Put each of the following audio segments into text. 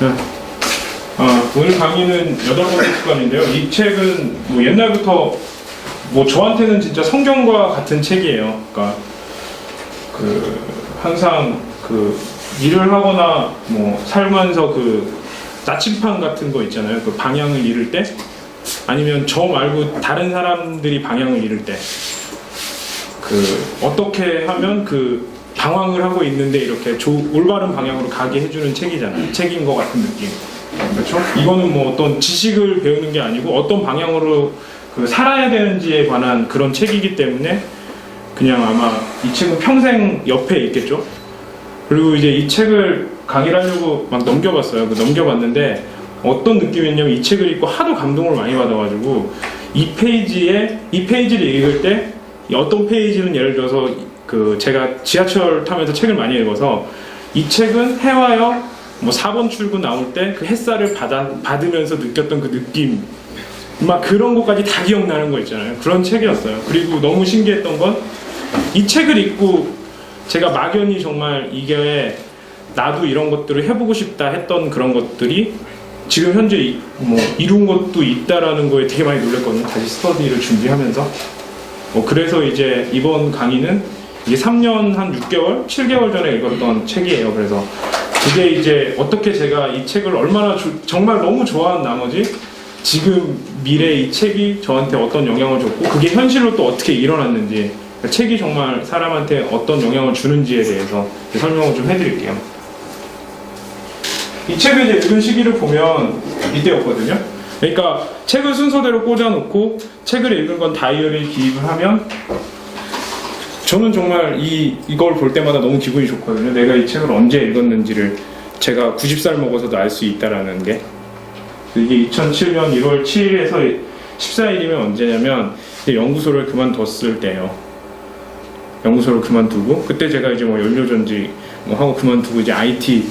네. 오늘 강의는 8번째 시간인데요. 이 책은 뭐 옛날부터 뭐 저한테는 진짜 성경과 같은 책이에요. 그러니까 항상 일을 하거나 뭐 살면서 나침판 같은 거 있잖아요. 방향을 잃을 때, 아니면 저 말고 다른 사람들이 방향을 잃을 때, 어떻게 하면 방황을 하고 있는데 이렇게 올바른 방향으로 가게 해주는 책이잖아요. 책인 것 같은 느낌. 그렇죠? 이거는 뭐 어떤 지식을 배우는 게 아니고 어떤 방향으로 살아야 되는지에 관한 그런 책이기 때문에 그냥 아마 이 책은 평생 옆에 있겠죠. 그리고 이제 이 책을 강의를 하려고 막 넘겨봤어요. 넘겨봤는데 어떤 느낌이었냐면, 이 책을 읽고 하도 감동을 많이 받아가지고 이 페이지를 읽을 때 어떤 페이지는 예를 들어서 제가 지하철 타면서 책을 많이 읽어서 이 책은 해와역 뭐 4번 출구 나올 때 그 햇살을 받으면서 느꼈던 그 느낌, 막 그런 것까지 다 기억나는 거 있잖아요. 그런 책이었어요. 그리고 너무 신기했던 건 이 책을 읽고 제가 막연히 정말 이게 나도 이런 것들을 해보고 싶다 했던 그런 것들이 지금 현재 뭐 이룬 것도 있다라는 거에 되게 많이 놀랐거든요. 다시 스터디를 준비하면서. 그래서 이제 이번 강의는 이게 3년 한 6개월, 7개월 전에 읽었던 책이에요. 그래서 그게 이제 어떻게 제가 이 책을 얼마나 정말 너무 좋아한 나머지 지금 미래 이 책이 저한테 어떤 영향을 줬고 그게 현실로 또 어떻게 일어났는지, 책이 정말 사람한테 어떤 영향을 주는지에 대해서 설명을 좀 해드릴게요. 이 책을 이제 읽은 시기를 보면 이때였거든요. 그러니까 책을 순서대로 꽂아놓고 책을 읽은 건 다이어리를 기입을 하면 저는 정말 이걸 볼 때마다 너무 기분이 좋거든요. 내가 이 책을 언제 읽었는지를 제가 90살 먹어서도 알 수 있다라는 게. 이게 2007년 1월 7일에서 14일이면 언제냐면 연구소를 그만뒀을 때예요. 연구소를 그만두고 그때 제가 이제 뭐 연료전지 뭐 하고 그만두고 이제 IT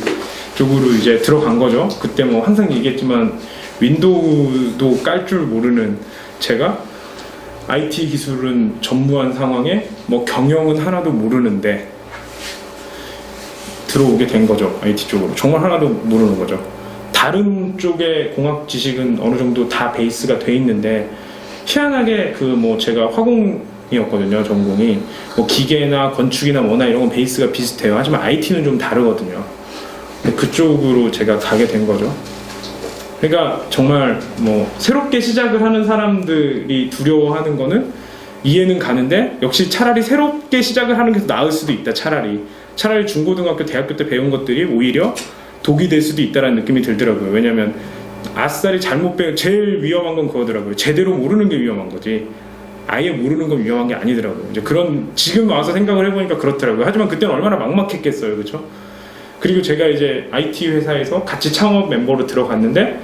쪽으로 이제 들어간 거죠. 그때 뭐 항상 얘기했지만 윈도우도 깔 줄 모르는 제가 IT 기술은 전무한 상황에 뭐 경영은 하나도 모르는데 들어오게 된 거죠. IT 쪽으로. 정말 하나도 모르는 거죠. 다른 쪽의 공학 지식은 어느 정도 다 베이스가 돼 있는데 희한하게 뭐 제가 화공이었거든요. 전공이. 뭐 기계나 건축이나 뭐나 이런 건 베이스가 비슷해요. 하지만 IT는 좀 다르거든요. 그쪽으로 제가 가게 된 거죠. 그러니까 정말 뭐 새롭게 시작을 하는 사람들이 두려워하는 거는 이해는 가는데, 역시 차라리 새롭게 시작을 하는 게 더 나을 수도 있다. 차라리 중고등학교, 대학교 때 배운 것들이 오히려 독이 될 수도 있다라는 느낌이 들더라고요. 왜냐면 아싸리 잘못 배운, 제일 위험한 건 그거더라고요. 제대로 모르는 게 위험한 거지 아예 모르는 건 위험한 게 아니더라고요. 이제 지금 와서 생각을 해보니까 그렇더라고요. 하지만 그때는 얼마나 막막했겠어요. 그렇죠? 그리고 제가 이제 IT 회사에서 같이 창업 멤버로 들어갔는데,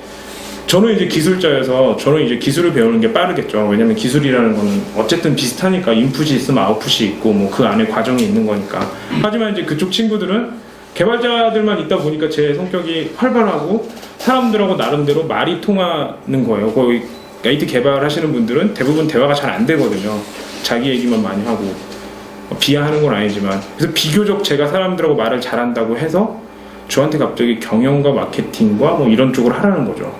저는 이제 기술자여서 저는 이제 기술을 배우는 게 빠르겠죠. 왜냐면 기술이라는 거는 어쨌든 비슷하니까 인풋이 있으면 아웃풋이 있고 뭐 그 안에 과정이 있는 거니까. 하지만 이제 그쪽 친구들은 개발자들만 있다 보니까 제 성격이 활발하고 사람들하고 나름대로 말이 통하는 거예요. 거의 IT 개발하시는 분들은 대부분 대화가 잘 안 되거든요. 자기 얘기만 많이 하고. 비하하는 건 아니지만, 그래서 비교적 제가 사람들하고 말을 잘한다고 해서 저한테 갑자기 경영과 마케팅과 뭐 이런 쪽을 하라는 거죠.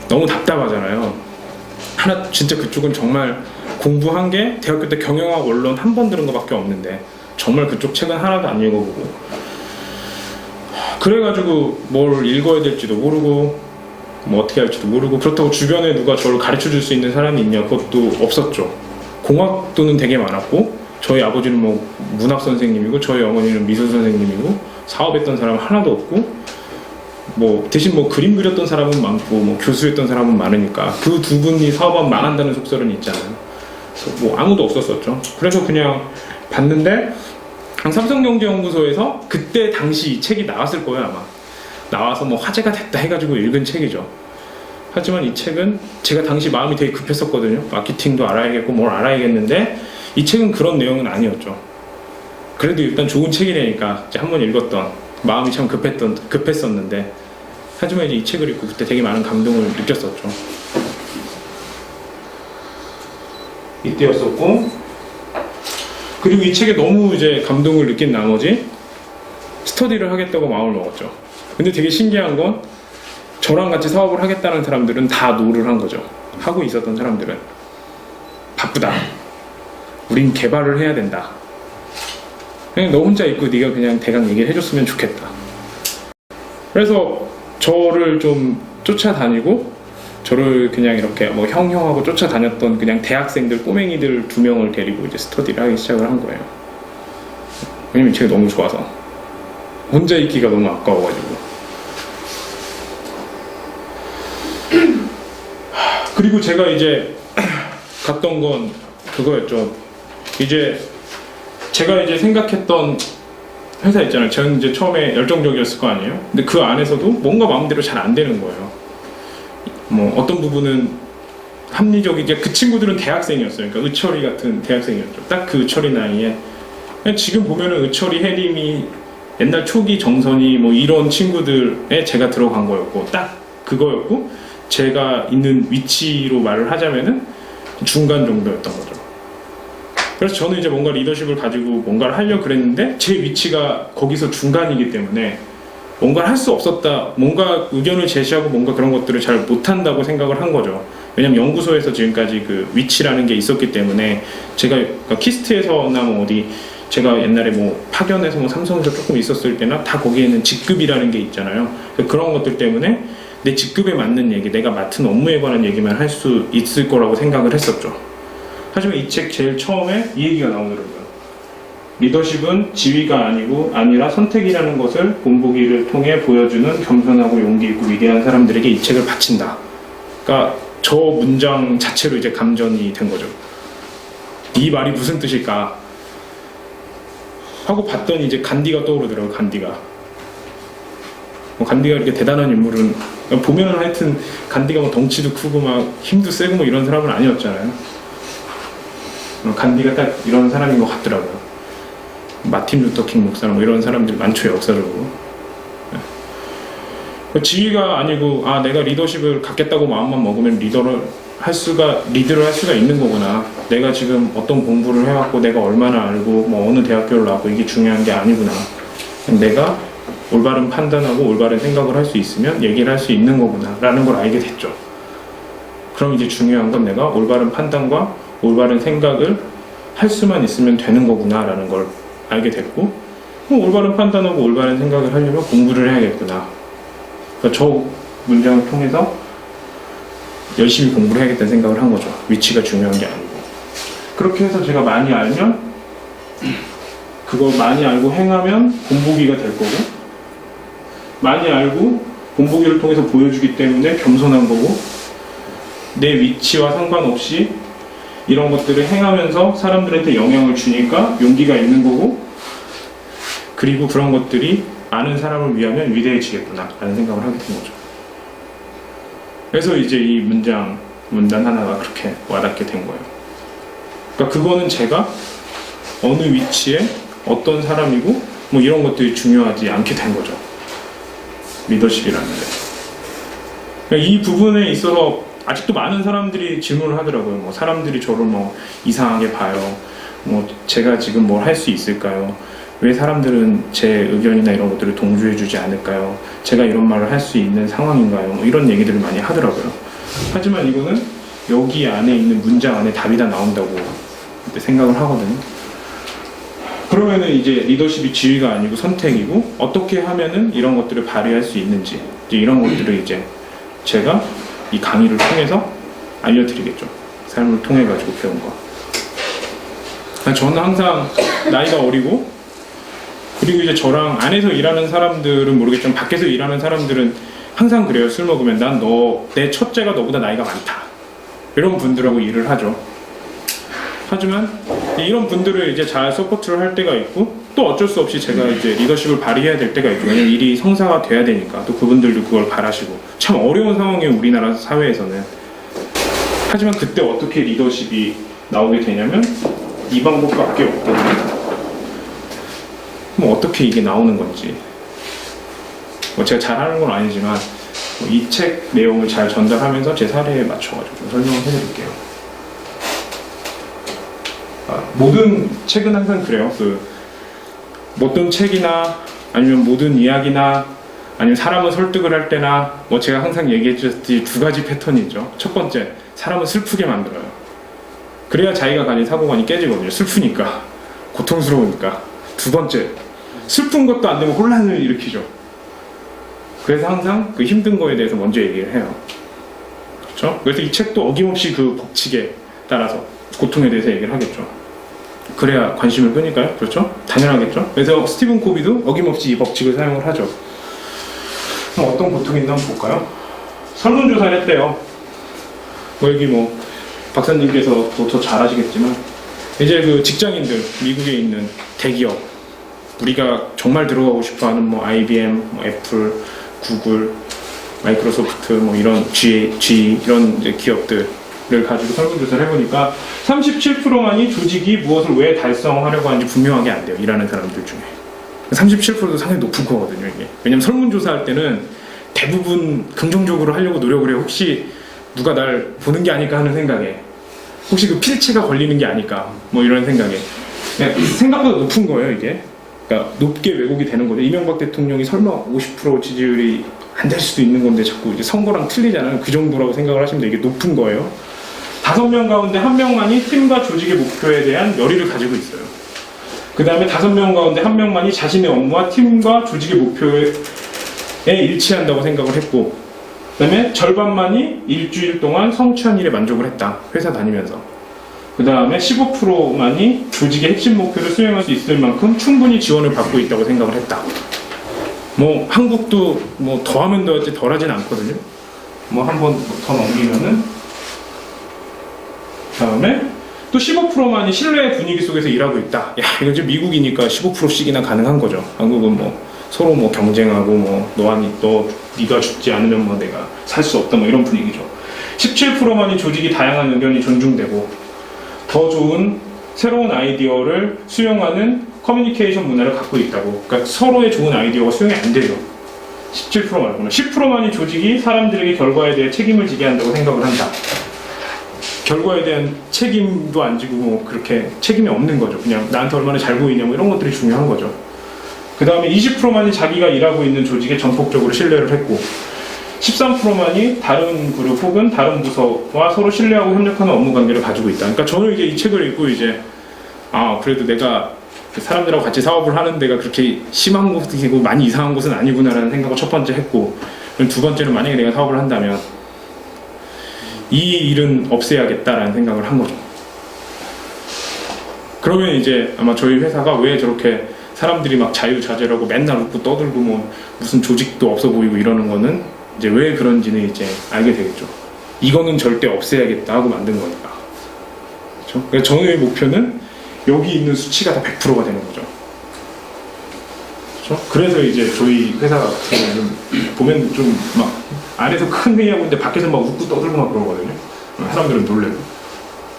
너무 답답하잖아요. 진짜 그쪽은 정말 공부한 게 대학교 때 경영학 원론 한 번 들은 거밖에 없는데 정말 그쪽 책은 하나도 안 읽어보고, 그래가지고 뭘 읽어야 될지도 모르고 뭐 어떻게 할지도 모르고, 그렇다고 주변에 누가 저를 가르쳐 줄 수 있는 사람이 있냐, 그것도 없었죠. 공학도는 되게 많았고, 저희 아버지는 뭐 문학 선생님이고 저희 어머니는 미술 선생님이고 사업했던 사람은 하나도 없고, 뭐 대신 뭐 그림 그렸던 사람은 많고 뭐 교수였던 사람은 많으니까 그 두 분이 사업하면 망한다는 속설은 있잖아요. 그래서 뭐 아무도 없었었죠. 그래서 그냥 봤는데 삼성경제연구소에서 그때 당시 이 책이 나왔을 거예요. 아마 나와서 뭐 화제가 됐다 해가지고 읽은 책이죠. 하지만 이 책은 제가 당시 마음이 되게 급했었거든요. 마케팅도 알아야겠고 뭘 알아야겠는데 이 책은 그런 내용은 아니었죠. 그래도 일단 좋은 책이라니까 이제 한번 읽었던 마음이 참 급했었는데, 하지만 이제 이 책을 읽고 그때 되게 많은 감동을 느꼈었죠. 이때였었고, 그리고 이 책에 너무 이제 감동을 느낀 나머지 스터디를 하겠다고 마음을 먹었죠. 근데 되게 신기한 건 저랑 같이 사업을 하겠다는 사람들은 다 노를 한 거죠. 하고 있었던 사람들은 바쁘다. 우린 개발을 해야 된다. 그냥 너 혼자 있고 네가 그냥 대강 얘기를 해줬으면 좋겠다. 그래서 저를 좀 쫓아다니고 저를 그냥 이렇게 뭐 형하고 쫓아다녔던 그냥 대학생들 꼬맹이들 2명을 데리고 이제 스터디를 하기 시작을 한 거예요. 왜냐면 제가 너무 좋아서 혼자 있기가 너무 아까워가지고. 그리고 제가 이제 갔던 건 그거였죠. 이제 제가 이제 생각했던 회사 있잖아요. 저는 이제 처음에 열정적이었을 거 아니에요. 근데 그 안에서도 뭔가 마음대로 잘 안 되는 거예요. 뭐 어떤 부분은 합리적이게, 그 친구들은 대학생이었어요. 그러니까 의철이 같은 대학생이었죠. 딱 그 의철이 나이에. 지금 보면은 의철이, 혜림이, 옛날 초기 정선이 뭐 이런 친구들에 제가 들어간 거였고, 딱 그거였고, 제가 있는 위치로 말을 하자면은 중간 정도였던 거죠. 그래서 저는 이제 뭔가 리더십을 가지고 뭔가를 하려고 그랬는데 제 위치가 거기서 중간이기 때문에 뭔가를 할 수 없었다, 뭔가 의견을 제시하고 뭔가 그런 것들을 잘 못한다고 생각을 한 거죠. 왜냐면 연구소에서 지금까지 그 위치라는 게 있었기 때문에 제가 그러니까 키스트에서나 뭐 어디 제가 옛날에 뭐 파견에서 뭐 삼성에서 조금 있었을 때나 다 거기에는 직급이라는 게 있잖아요. 그런 것들 때문에 내 직급에 맞는 얘기, 내가 맡은 업무에 관한 얘기만 할 수 있을 거라고 생각을 했었죠. 하지만 이 책 제일 처음에 이 얘기가 나오더라고요. 리더십은 지위가 아니라 선택이라는 것을 본보기를 통해 보여주는 겸손하고 용기 있고 위대한 사람들에게 이 책을 바친다. 그러니까 저 문장 자체로 이제 감전이 된 거죠. 이 말이 무슨 뜻일까 하고 봤더니 이제 간디가 떠오르더라고요. 간디가 이렇게 대단한 인물은 보면은 하여튼 간디가 뭐 덩치도 크고 막 힘도 세고 뭐 이런 사람은 아니었잖아요. 간디가 딱 이런 사람인 것 같더라고요. 마틴 루터킹 목사나 뭐 이런 사람들 많죠, 역사적으로. 지위가 아니고 내가 리더십을 갖겠다고 마음만 먹으면 리드를 할 수가 있는 거구나. 내가 지금 어떤 공부를 해왔고 내가 얼마나 알고 뭐 어느 대학교를 나왔고 이게 중요한 게 아니구나. 내가 올바른 판단하고 올바른 생각을 할 수 있으면 얘기를 할 수 있는 거구나 라는 걸 알게 됐죠. 그럼 이제 중요한 건 내가 올바른 판단과 올바른 생각을 할 수만 있으면 되는 거구나 라는 걸 알게 됐고, 올바른 판단하고 올바른 생각을 하려면 공부를 해야겠구나. 그러니까 저 문장을 통해서 열심히 공부를 해야겠다는 생각을 한 거죠. 위치가 중요한 게 아니고. 그렇게 해서 제가 많이 알면, 그거 많이 알고 행하면 본보기가 될 거고, 많이 알고 본보기를 통해서 보여주기 때문에 겸손한 거고, 내 위치와 상관없이 이런 것들을 행하면서 사람들한테 영향을 주니까 용기가 있는 거고, 그리고 그런 것들이 많은 사람을 위하면 위대해지겠구나 라는 생각을 하게 된 거죠. 그래서 이제 이 문단 하나가 그렇게 와닿게 된 거예요. 그러니까 그거는 제가 어느 위치에 어떤 사람이고 뭐 이런 것들이 중요하지 않게 된 거죠. 리더십이라는 게. 그러니까 이 부분에 있어서 아직도 많은 사람들이 질문을 하더라고요. 뭐 사람들이 저를 뭐 이상하게 봐요. 뭐 제가 지금 뭘 할 수 있을까요? 왜 사람들은 제 의견이나 이런 것들을 동조해주지 않을까요? 제가 이런 말을 할 수 있는 상황인가요? 뭐 이런 얘기들을 많이 하더라고요. 하지만 이거는 여기 안에 있는 문장 안에 답이 다 나온다고 생각을 하거든요. 그러면은 이제 리더십이 지위가 아니고 선택이고, 어떻게 하면은 이런 것들을 발휘할 수 있는지, 이제 이런 것들을 이제 제가 이 강의를 통해서 알려드리겠죠. 삶을 통해 가지고 배운 거. 저는 항상 나이가 어리고, 그리고 이제 저랑 안에서 일하는 사람들은 모르겠지만 밖에서 일하는 사람들은 항상 그래요. 술 먹으면 난 내 첫째가 너보다 나이가 많다, 이런 분들하고 일을 하죠. 하지만 이런 분들을 이제 잘 서포트를 할 때가 있고, 또 어쩔 수 없이 제가 이제 리더십을 발휘해야 될 때가 있고, 왜냐면 일이 성사가 돼야 되니까. 또 그분들도 그걸 바라시고, 참 어려운 상황이에요, 우리나라 사회에서는. 하지만 그때 어떻게 리더십이 나오게 되냐면 이 방법밖에 없거든요. 뭐 어떻게 이게 나오는 건지, 뭐 제가 잘하는 건 아니지만 이 책 내용을 잘 전달하면서 제 사례에 맞춰가지고 설명을 해드릴게요. 모든 책은 항상 그래요. 어떤 책이나 아니면 모든 이야기나 아니면 사람을 설득을 할 때나 뭐 제가 항상 얘기해 주셨듯이 두 가지 패턴이죠. 첫 번째, 사람을 슬프게 만들어요. 그래야 자기가 가진 사고관이 깨지거든요. 슬프니까, 고통스러우니까. 두 번째, 슬픈 것도 안 되면 혼란을 일으키죠. 그래서 항상 그 힘든 거에 대해서 먼저 얘기를 해요. 그렇죠? 그래서 이 책도 어김없이 그 법칙에 따라서 고통에 대해서 얘기를 하겠죠. 그래야 관심을 끄니까요. 그렇죠? 당연하겠죠? 그래서 스티븐 코비도 어김없이 이 법칙을 사용을 하죠. 그럼 어떤 고통이 있나 한번 볼까요? 설문조사를 했대요. 여기 박사님께서 더 잘 아시겠지만, 이제 그 직장인들, 미국에 있는 대기업, 우리가 정말 들어가고 싶어 하는 IBM, 애플, 구글, 마이크로소프트, 이런 G 이런 이제 기업들을 가지고 설문조사를 해보니까 37%만이 조직이 무엇을 왜 달성하려고 하는지 분명하게 안 돼요. 일하는 사람들 중에. 37%도 상당히 높은 거거든요, 이게. 왜냐면 설문조사할 때는 대부분 긍정적으로 하려고 노력을 해요. 혹시 누가 날 보는 게 아닐까 하는 생각에, 혹시 그 필체가 걸리는 게 아닐까, 이런 생각에. 생각보다 높은 거예요, 이게. 그러니까 높게 왜곡이 되는 거죠. 이명박 대통령이 설마 50% 지지율이 안 될 수도 있는 건데 자꾸 이제 선거랑 틀리잖아요. 그 정도라고 생각을 하시면 이게 높은 거예요. 5명 가운데 1명만이 팀과 조직의 목표에 대한 열의를 가지고 있어요. 그 다음에 5명 가운데 1명만이 자신의 업무와 팀과 조직의 목표에 일치한다고 생각을 했고, 그 다음에 절반만이 일주일 동안 성취한 일에 만족을 했다. 회사 다니면서. 그 다음에 15%만이 조직의 핵심 목표를 수행할 수 있을 만큼 충분히 지원을 받고 있다고 생각을 했다. 한국도 더하면 더하지 덜하진 않거든요. 한 번 더 넘기면은, 그 다음에 또 15%만이 신뢰의 분위기 속에서 일하고 있다. 야, 이건 지금 미국이니까 15%씩이나 가능한 거죠. 한국은 서로 경쟁하고 네가 죽지 않으면 내가 살 수 없다 이런 분위기죠. 17%만이 조직이 다양한 의견이 존중되고 더 좋은 새로운 아이디어를 수용하는 커뮤니케이션 문화를 갖고 있다고. 그러니까 서로의 좋은 아이디어가 수용이 안 돼요. 17% 말고는 10%만이 조직이 사람들에게 결과에 대해 책임을 지게 한다고 생각을 한다. 결과에 대한 책임도 안 지고 그렇게 책임이 없는 거죠. 그냥 나한테 얼마나 잘 보이냐 이런 것들이 중요한 거죠. 그 다음에 20%만이 자기가 일하고 있는 조직에 전폭적으로 신뢰를 했고, 13%만이 다른 그룹 혹은 다른 부서와 서로 신뢰하고 협력하는 업무 관계를 가지고 있다. 그러니까 저는 이제 이 책을 읽고 이제 그래도 내가 사람들하고 같이 사업을 하는 데가 그렇게 심한 곳이고 많이 이상한 곳은 아니구나라는 생각을 첫 번째 했고, 두 번째는 만약에 내가 사업을 한다면 이 일은 없애야겠다라는 생각을 한 거죠. 그러면 이제 아마 저희 회사가 왜 저렇게 사람들이 막 자유자재라고 맨날 웃고 떠들고 무슨 조직도 없어 보이고 이러는 거는 이제 왜 그런지는 이제 알게 되겠죠. 이거는 절대 없애야겠다 하고 만든 거니까. 그렇죠? 그러니까 저의 목표는 여기 있는 수치가 다 100%가 되는 거죠. 그렇죠? 그래서 이제 저희 회사 같은 경우는 보면 좀 안에서 큰 회의하고 있는데 밖에서 웃고 떠들고 그러거든요. 사람들은 놀래요.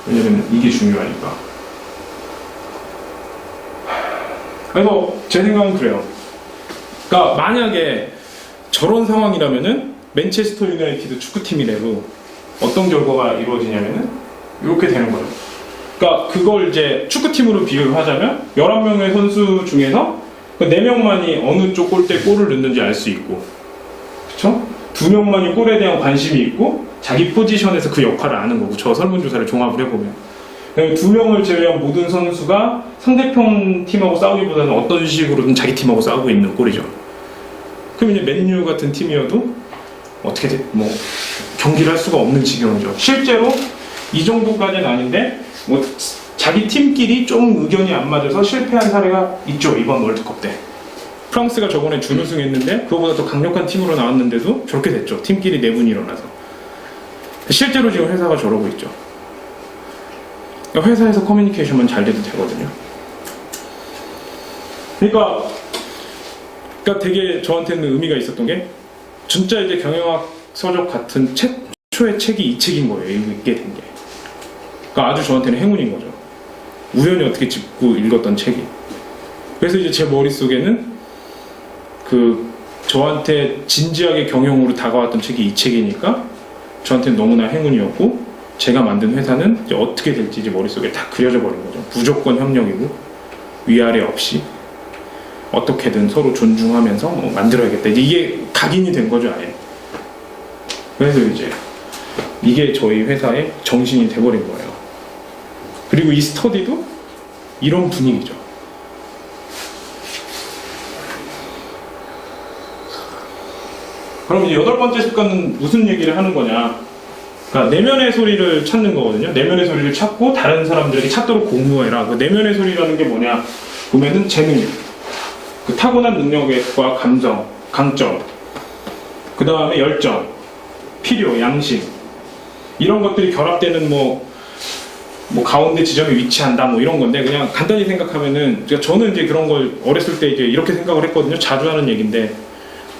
왜냐면 이게 중요하니까. 그래서 제 생각은 그래요. 그러니까 만약에 저런 상황이라면은 맨체스터 유나이티드 축구팀이래도 어떤 결과가 이루어지냐면은 이렇게 되는 거예요. 그러니까 그걸 이제 축구팀으로 비유를 하자면 11명의 선수 중에서 4명만이 어느 쪽 골대에 골을 넣는지 알 수 있고, 그렇죠? 2명만이 골에 대한 관심이 있고 자기 포지션에서 그 역할을 아는 거고, 저 설문조사를 종합을 해보면 2명을 제외한 모든 선수가 상대편 팀하고 싸우기보다는 어떤 식으로든 자기 팀하고 싸우고 있는 꼴이죠. 그럼 이제 맨유 같은 팀이어도 어떻게 경기를 할 수가 없는 지경이죠. 실제로 이 정도까지는 아닌데 자기 팀끼리 좀 의견이 안 맞아서 실패한 사례가 있죠. 이번 월드컵 때 프랑스가 저번에 준우승했는데 그거보다 더 강력한 팀으로 나왔는데도 저렇게 됐죠. 팀끼리 내분이 일어나서. 실제로 지금 회사가 저러고 있죠. 회사에서 커뮤니케이션만 잘 돼도 되거든요. 그러니까 되게 저한테는 의미가 있었던 게, 진짜 이제 경영학 서적 같은 최초의 책이 이 책인 거예요. 읽게 된 게. 그러니까 아주 저한테는 행운인 거죠. 우연히 어떻게 짚고 읽었던 책이. 그래서 이제 제 머릿속에는 저한테 진지하게 경영으로 다가왔던 책이 이 책이니까 저한테는 너무나 행운이었고, 제가 만든 회사는 이제 어떻게 될지 이제 머릿속에 다 그려져 버린 거죠. 무조건 협력이고 위아래 없이 어떻게든 서로 존중하면서 뭐 만들어야겠다. 이게 각인이 된 거죠, 아예. 그래서 이제 이게 저희 회사의 정신이 돼버린 거예요. 그리고 이 스터디도 이런 분위기죠. 그럼 이제 8번째 습관은 무슨 얘기를 하는 거냐? 그러니까 내면의 소리를 찾는 거거든요. 내면의 소리를 찾고 다른 사람들에게 찾도록 공유해라. 그 내면의 소리라는 게 뭐냐? 보면은 재능, 그 타고난 능력과 감정, 강점, 그 다음에 열정, 필요, 양심, 이런 것들이 결합되는 뭐 가운데 지점에 위치한다 뭐 이런 건데, 그냥 간단히 생각하면은, 저는 이제 그런 걸 어렸을 때 이제 이렇게 생각을 했거든요. 자주 하는 얘기인데,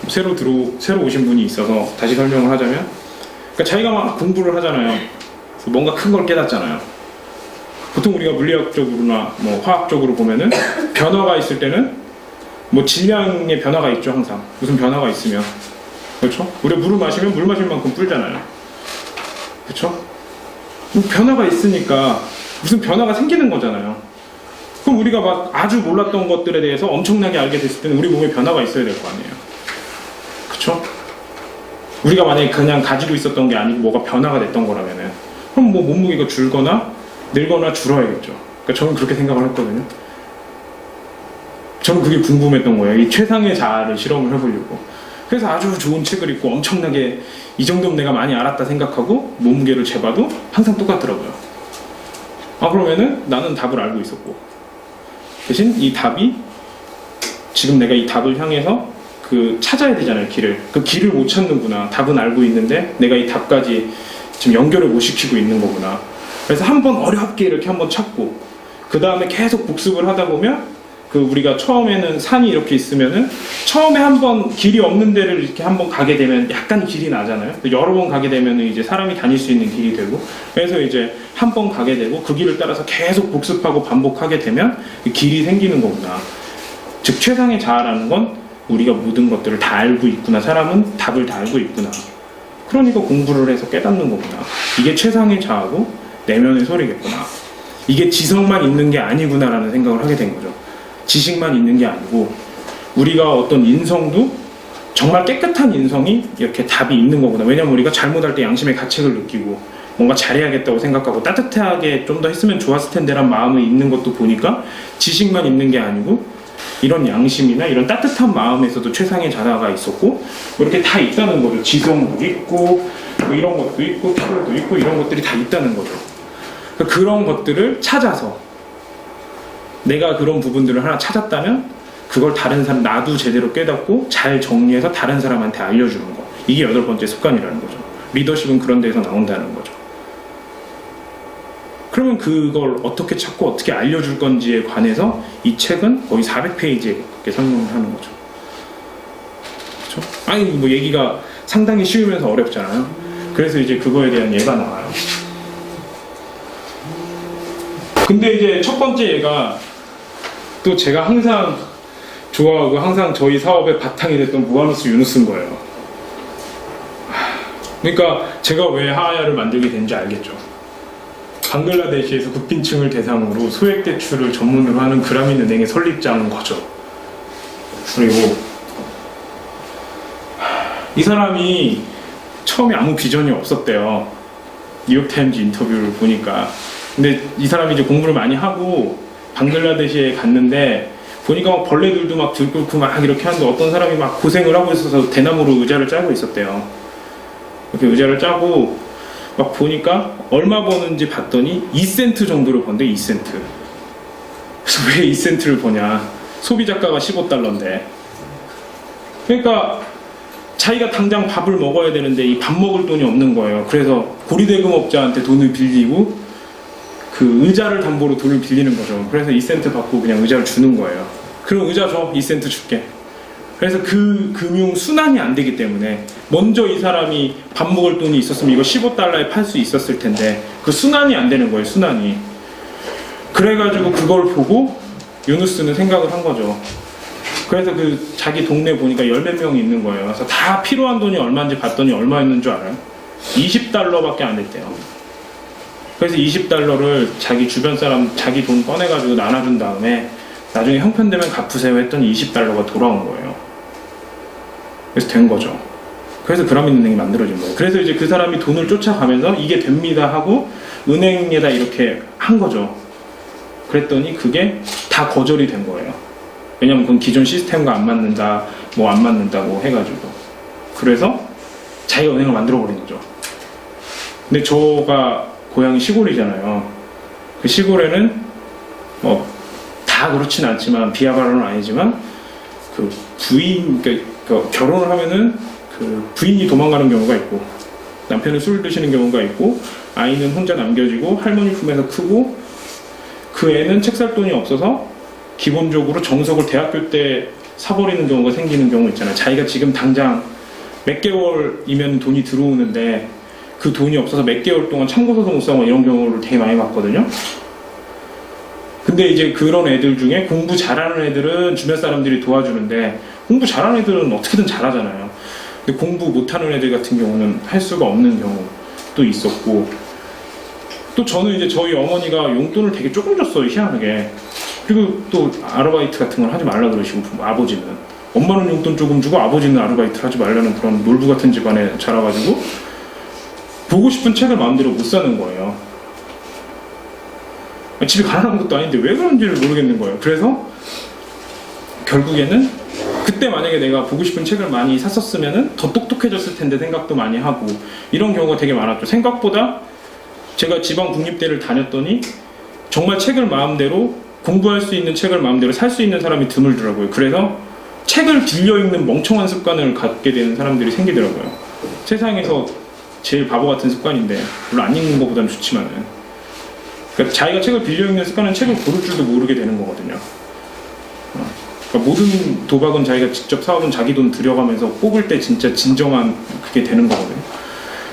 새로 오신 분이 있어서 다시 설명을 하자면, 그러니까 자기가 막 공부를 하잖아요. 뭔가 큰 걸 깨닫잖아요. 보통 우리가 물리학적으로나 뭐 화학적으로 보면은 변화가 있을 때는 뭐 질량의 변화가 있죠. 항상 무슨 변화가 있으면, 그렇죠? 우리가 물을 마시면 물 마실 만큼 불잖아요. 그렇죠? 변화가 있으니까 무슨 변화가 생기는 거잖아요. 그럼 우리가 막 아주 몰랐던 것들에 대해서 엄청나게 알게 됐을 때는 우리 몸에 변화가 있어야 될 거 아니에요. 그렇죠? 우리가 만약에 그냥 가지고 있었던 게 아니고 뭐가 변화가 됐던 거라면은, 그럼 뭐 몸무게가 줄거나 늘거나 줄어야겠죠. 그러니까 저는 그렇게 생각을 했거든요. 저는 그게 궁금했던 거예요. 이 최상의 자아를 실험을 해보려고. 그래서 아주 좋은 책을 읽고 엄청나게 이 정도면 내가 많이 알았다 생각하고 몸무게를 재봐도 항상 똑같더라고요. 그러면은 나는 답을 알고 있었고, 대신 이 답이 지금 내가 이 답을 향해서 찾아야 되잖아요. 그 길을 못 찾는구나. 답은 알고 있는데 내가 이 답까지 지금 연결을 못 시키고 있는 거구나. 그래서 한번 어렵게 이렇게 한번 찾고, 그 다음에 계속 복습을 하다 보면, 우리가 처음에는 산이 이렇게 있으면은 처음에 한번 길이 없는 데를 이렇게 한번 가게 되면 약간 길이 나잖아요. 여러 번 가게 되면은 이제 사람이 다닐 수 있는 길이 되고, 그래서 이제 한 번 가게 되고 그 길을 따라서 계속 복습하고 반복하게 되면 길이 생기는 거구나. 즉 최상의 자아라는 건 우리가 모든 것들을 다 알고 있구나. 사람은 답을 다 알고 있구나. 그러니까 공부를 해서 깨닫는 거구나. 이게 최상의 자아고 내면의 소리겠구나. 이게 지성만 있는 게 아니구나라는 생각을 하게 된 거죠. 지식만 있는 게 아니고 우리가 어떤 인성도 정말 깨끗한 인성이 이렇게 답이 있는 거구나. 왜냐면 우리가 잘못할 때 양심의 가책을 느끼고 뭔가 잘해야겠다고 생각하고 따뜻하게 좀 더 했으면 좋았을 텐데란 마음이 있는 것도 보니까 지식만 있는 게 아니고 이런 양심이나 이런 따뜻한 마음에서도 최상의 자아가 있었고 이렇게 다 있다는 거죠. 지성도 있고 뭐 이런 것도 있고 필요도 있고 이런 것들이 다 있다는 거죠. 그러니까 그런 것들을 찾아서 내가 그런 부분들을 하나 찾았다면 그걸 다른 사람, 나도 제대로 깨닫고 잘 정리해서 다른 사람한테 알려주는 거. 이게 8번째 습관이라는 거죠. 리더십은 그런 데에서 나온다는 거죠. 그러면 그걸 어떻게 찾고 어떻게 알려줄 건지에 관해서 이 책은 거의 400페이지에 그렇게 설명을 하는 거죠. 그렇죠? 아니 뭐 얘기가 상당히 쉬우면서 어렵잖아요. 그래서 이제 그거에 대한 예가 나와요. 근데 이제 첫 번째 예가 또 제가 항상 좋아하고 항상 저희 사업의 바탕이 됐던 무하누스 유누스인 거예요. 그러니까 제가 왜 하하야를 만들게 된지 알겠죠. 방글라데시에서 국빈층을 대상으로 소액 대출을 전문으로 하는 그라민 은행의 설립자인 거죠. 그리고 이 사람이 처음에 아무 비전이 없었대요. 뉴욕타임즈 인터뷰를 보니까. 근데 이 사람이 이제 공부를 많이 하고 방글라데시에 갔는데 보니까 막 벌레들도 막 들끓고 막 이렇게 하는데 어떤 사람이 막 고생을 하고 있어서 대나무로 의자를 짜고 있었대요. 이렇게 의자를 짜고 막 보니까 얼마 버는지 봤더니 2센트 정도를 번대. 2센트. 그래서 왜 2센트를 버냐, 소비자가가 15달러인데. 그러니까 자기가 당장 밥을 먹어야 되는데 이 밥 먹을 돈이 없는 거예요. 그래서 고리대금업자한테 돈을 빌리고 그 의자를 담보로 돈을 빌리는 거죠. 그래서 2센트 받고 그냥 의자를 주는 거예요. 그럼 의자 줘, 2센트 줄게. 그래서 그 금융 순환이 안 되기 때문에 먼저 이 사람이 밥 먹을 돈이 있었으면 이거 15달러에 팔 수 있었을 텐데 그 순환이 안 되는 거예요. 순환이. 그래가지고 그걸 보고 유누스는 생각을 한 거죠. 그래서 자기 동네 보니까 10몇 명이 있는 거예요. 그래서 다 필요한 돈이 얼마인지 봤더니 얼마였는 줄 알아요? 20달러밖에 안 됐대요. 그래서 20달러를 자기 주변 사람 자기 돈 꺼내가지고 나눠준 다음에 나중에 형편되면 갚으세요 했더니 $20가 돌아온 거예요. 그래서 된 거죠. 그래서 그라민은행이 만들어진 거예요. 그래서 이제 그 사람이 돈을 쫓아가면서 이게 됩니다 하고 은행에다 이렇게 한 거죠. 그랬더니 그게 다 거절이 된 거예요. 왜냐면 그건 기존 시스템과 안 맞는다, 뭐 안 맞는다고 해가지고. 그래서 자기가 은행을 만들어 버린 거죠. 근데 저가 고향이 시골이잖아요. 그 시골에는 뭐 다 그렇진 않지만 비하발언은 아니지만 그 부인, 그러니까 결혼을 하면은 그 부인이 도망가는 경우가 있고 남편은 술 드시는 경우가 있고 아이는 혼자 남겨지고 할머니 품에서 크고 그 애는 책 살 돈이 없어서 기본적으로 정석을 대학교 때 사버리는 경우가 생기는 경우 있잖아요. 자기가 지금 당장 몇 개월이면 돈이 들어오는데 그 돈이 없어서 몇 개월 동안 참고서도 못 사고 이런 경우를 되게 많이 봤거든요. 근데 이제 그런 애들 중에 공부 잘하는 애들은 주변 사람들이 도와주는데 공부 잘하는 애들은 어떻게든 잘하잖아요. 근데 공부 못하는 애들 같은 경우는 할 수가 없는 경우도 있었고, 또 저는 이제 저희 어머니가 용돈을 되게 조금 줬어요, 희한하게. 그리고 또 아르바이트 같은 걸 하지 말라 그러시고, 아버지는 엄마는 용돈 조금 주고 아버지는 아르바이트를 하지 말라는 그런 놀부 같은 집안에 자라가지고 보고 싶은 책을 마음대로 못 사는 거예요. 집이 가난한 것도 아닌데 왜 그런지를 모르겠는 거예요. 그래서 결국에는 그때 만약에 내가 보고 싶은 책을 많이 샀었으면 더 똑똑해졌을 텐데 생각도 많이 하고 이런 경우가 되게 많았죠. 생각보다 제가 지방 국립대를 다녔더니 정말 책을 마음대로 공부할 수 있는 책을 마음대로 살 수 있는 사람이 드물더라고요. 그래서 책을 빌려 읽는 멍청한 습관을 갖게 되는 사람들이 생기더라고요. 세상에서 제일 바보 같은 습관인데 물론 안 읽는 것보다는 좋지만은, 그러니까 자기가 책을 빌려 읽는 습관은 책을 고를 줄도 모르게 되는 거거든요. 그러니까 모든 도박은 자기가 직접 사오던 자기 돈 들여가면서 뽑을 때 진짜 진정한 그게 되는 거거든요.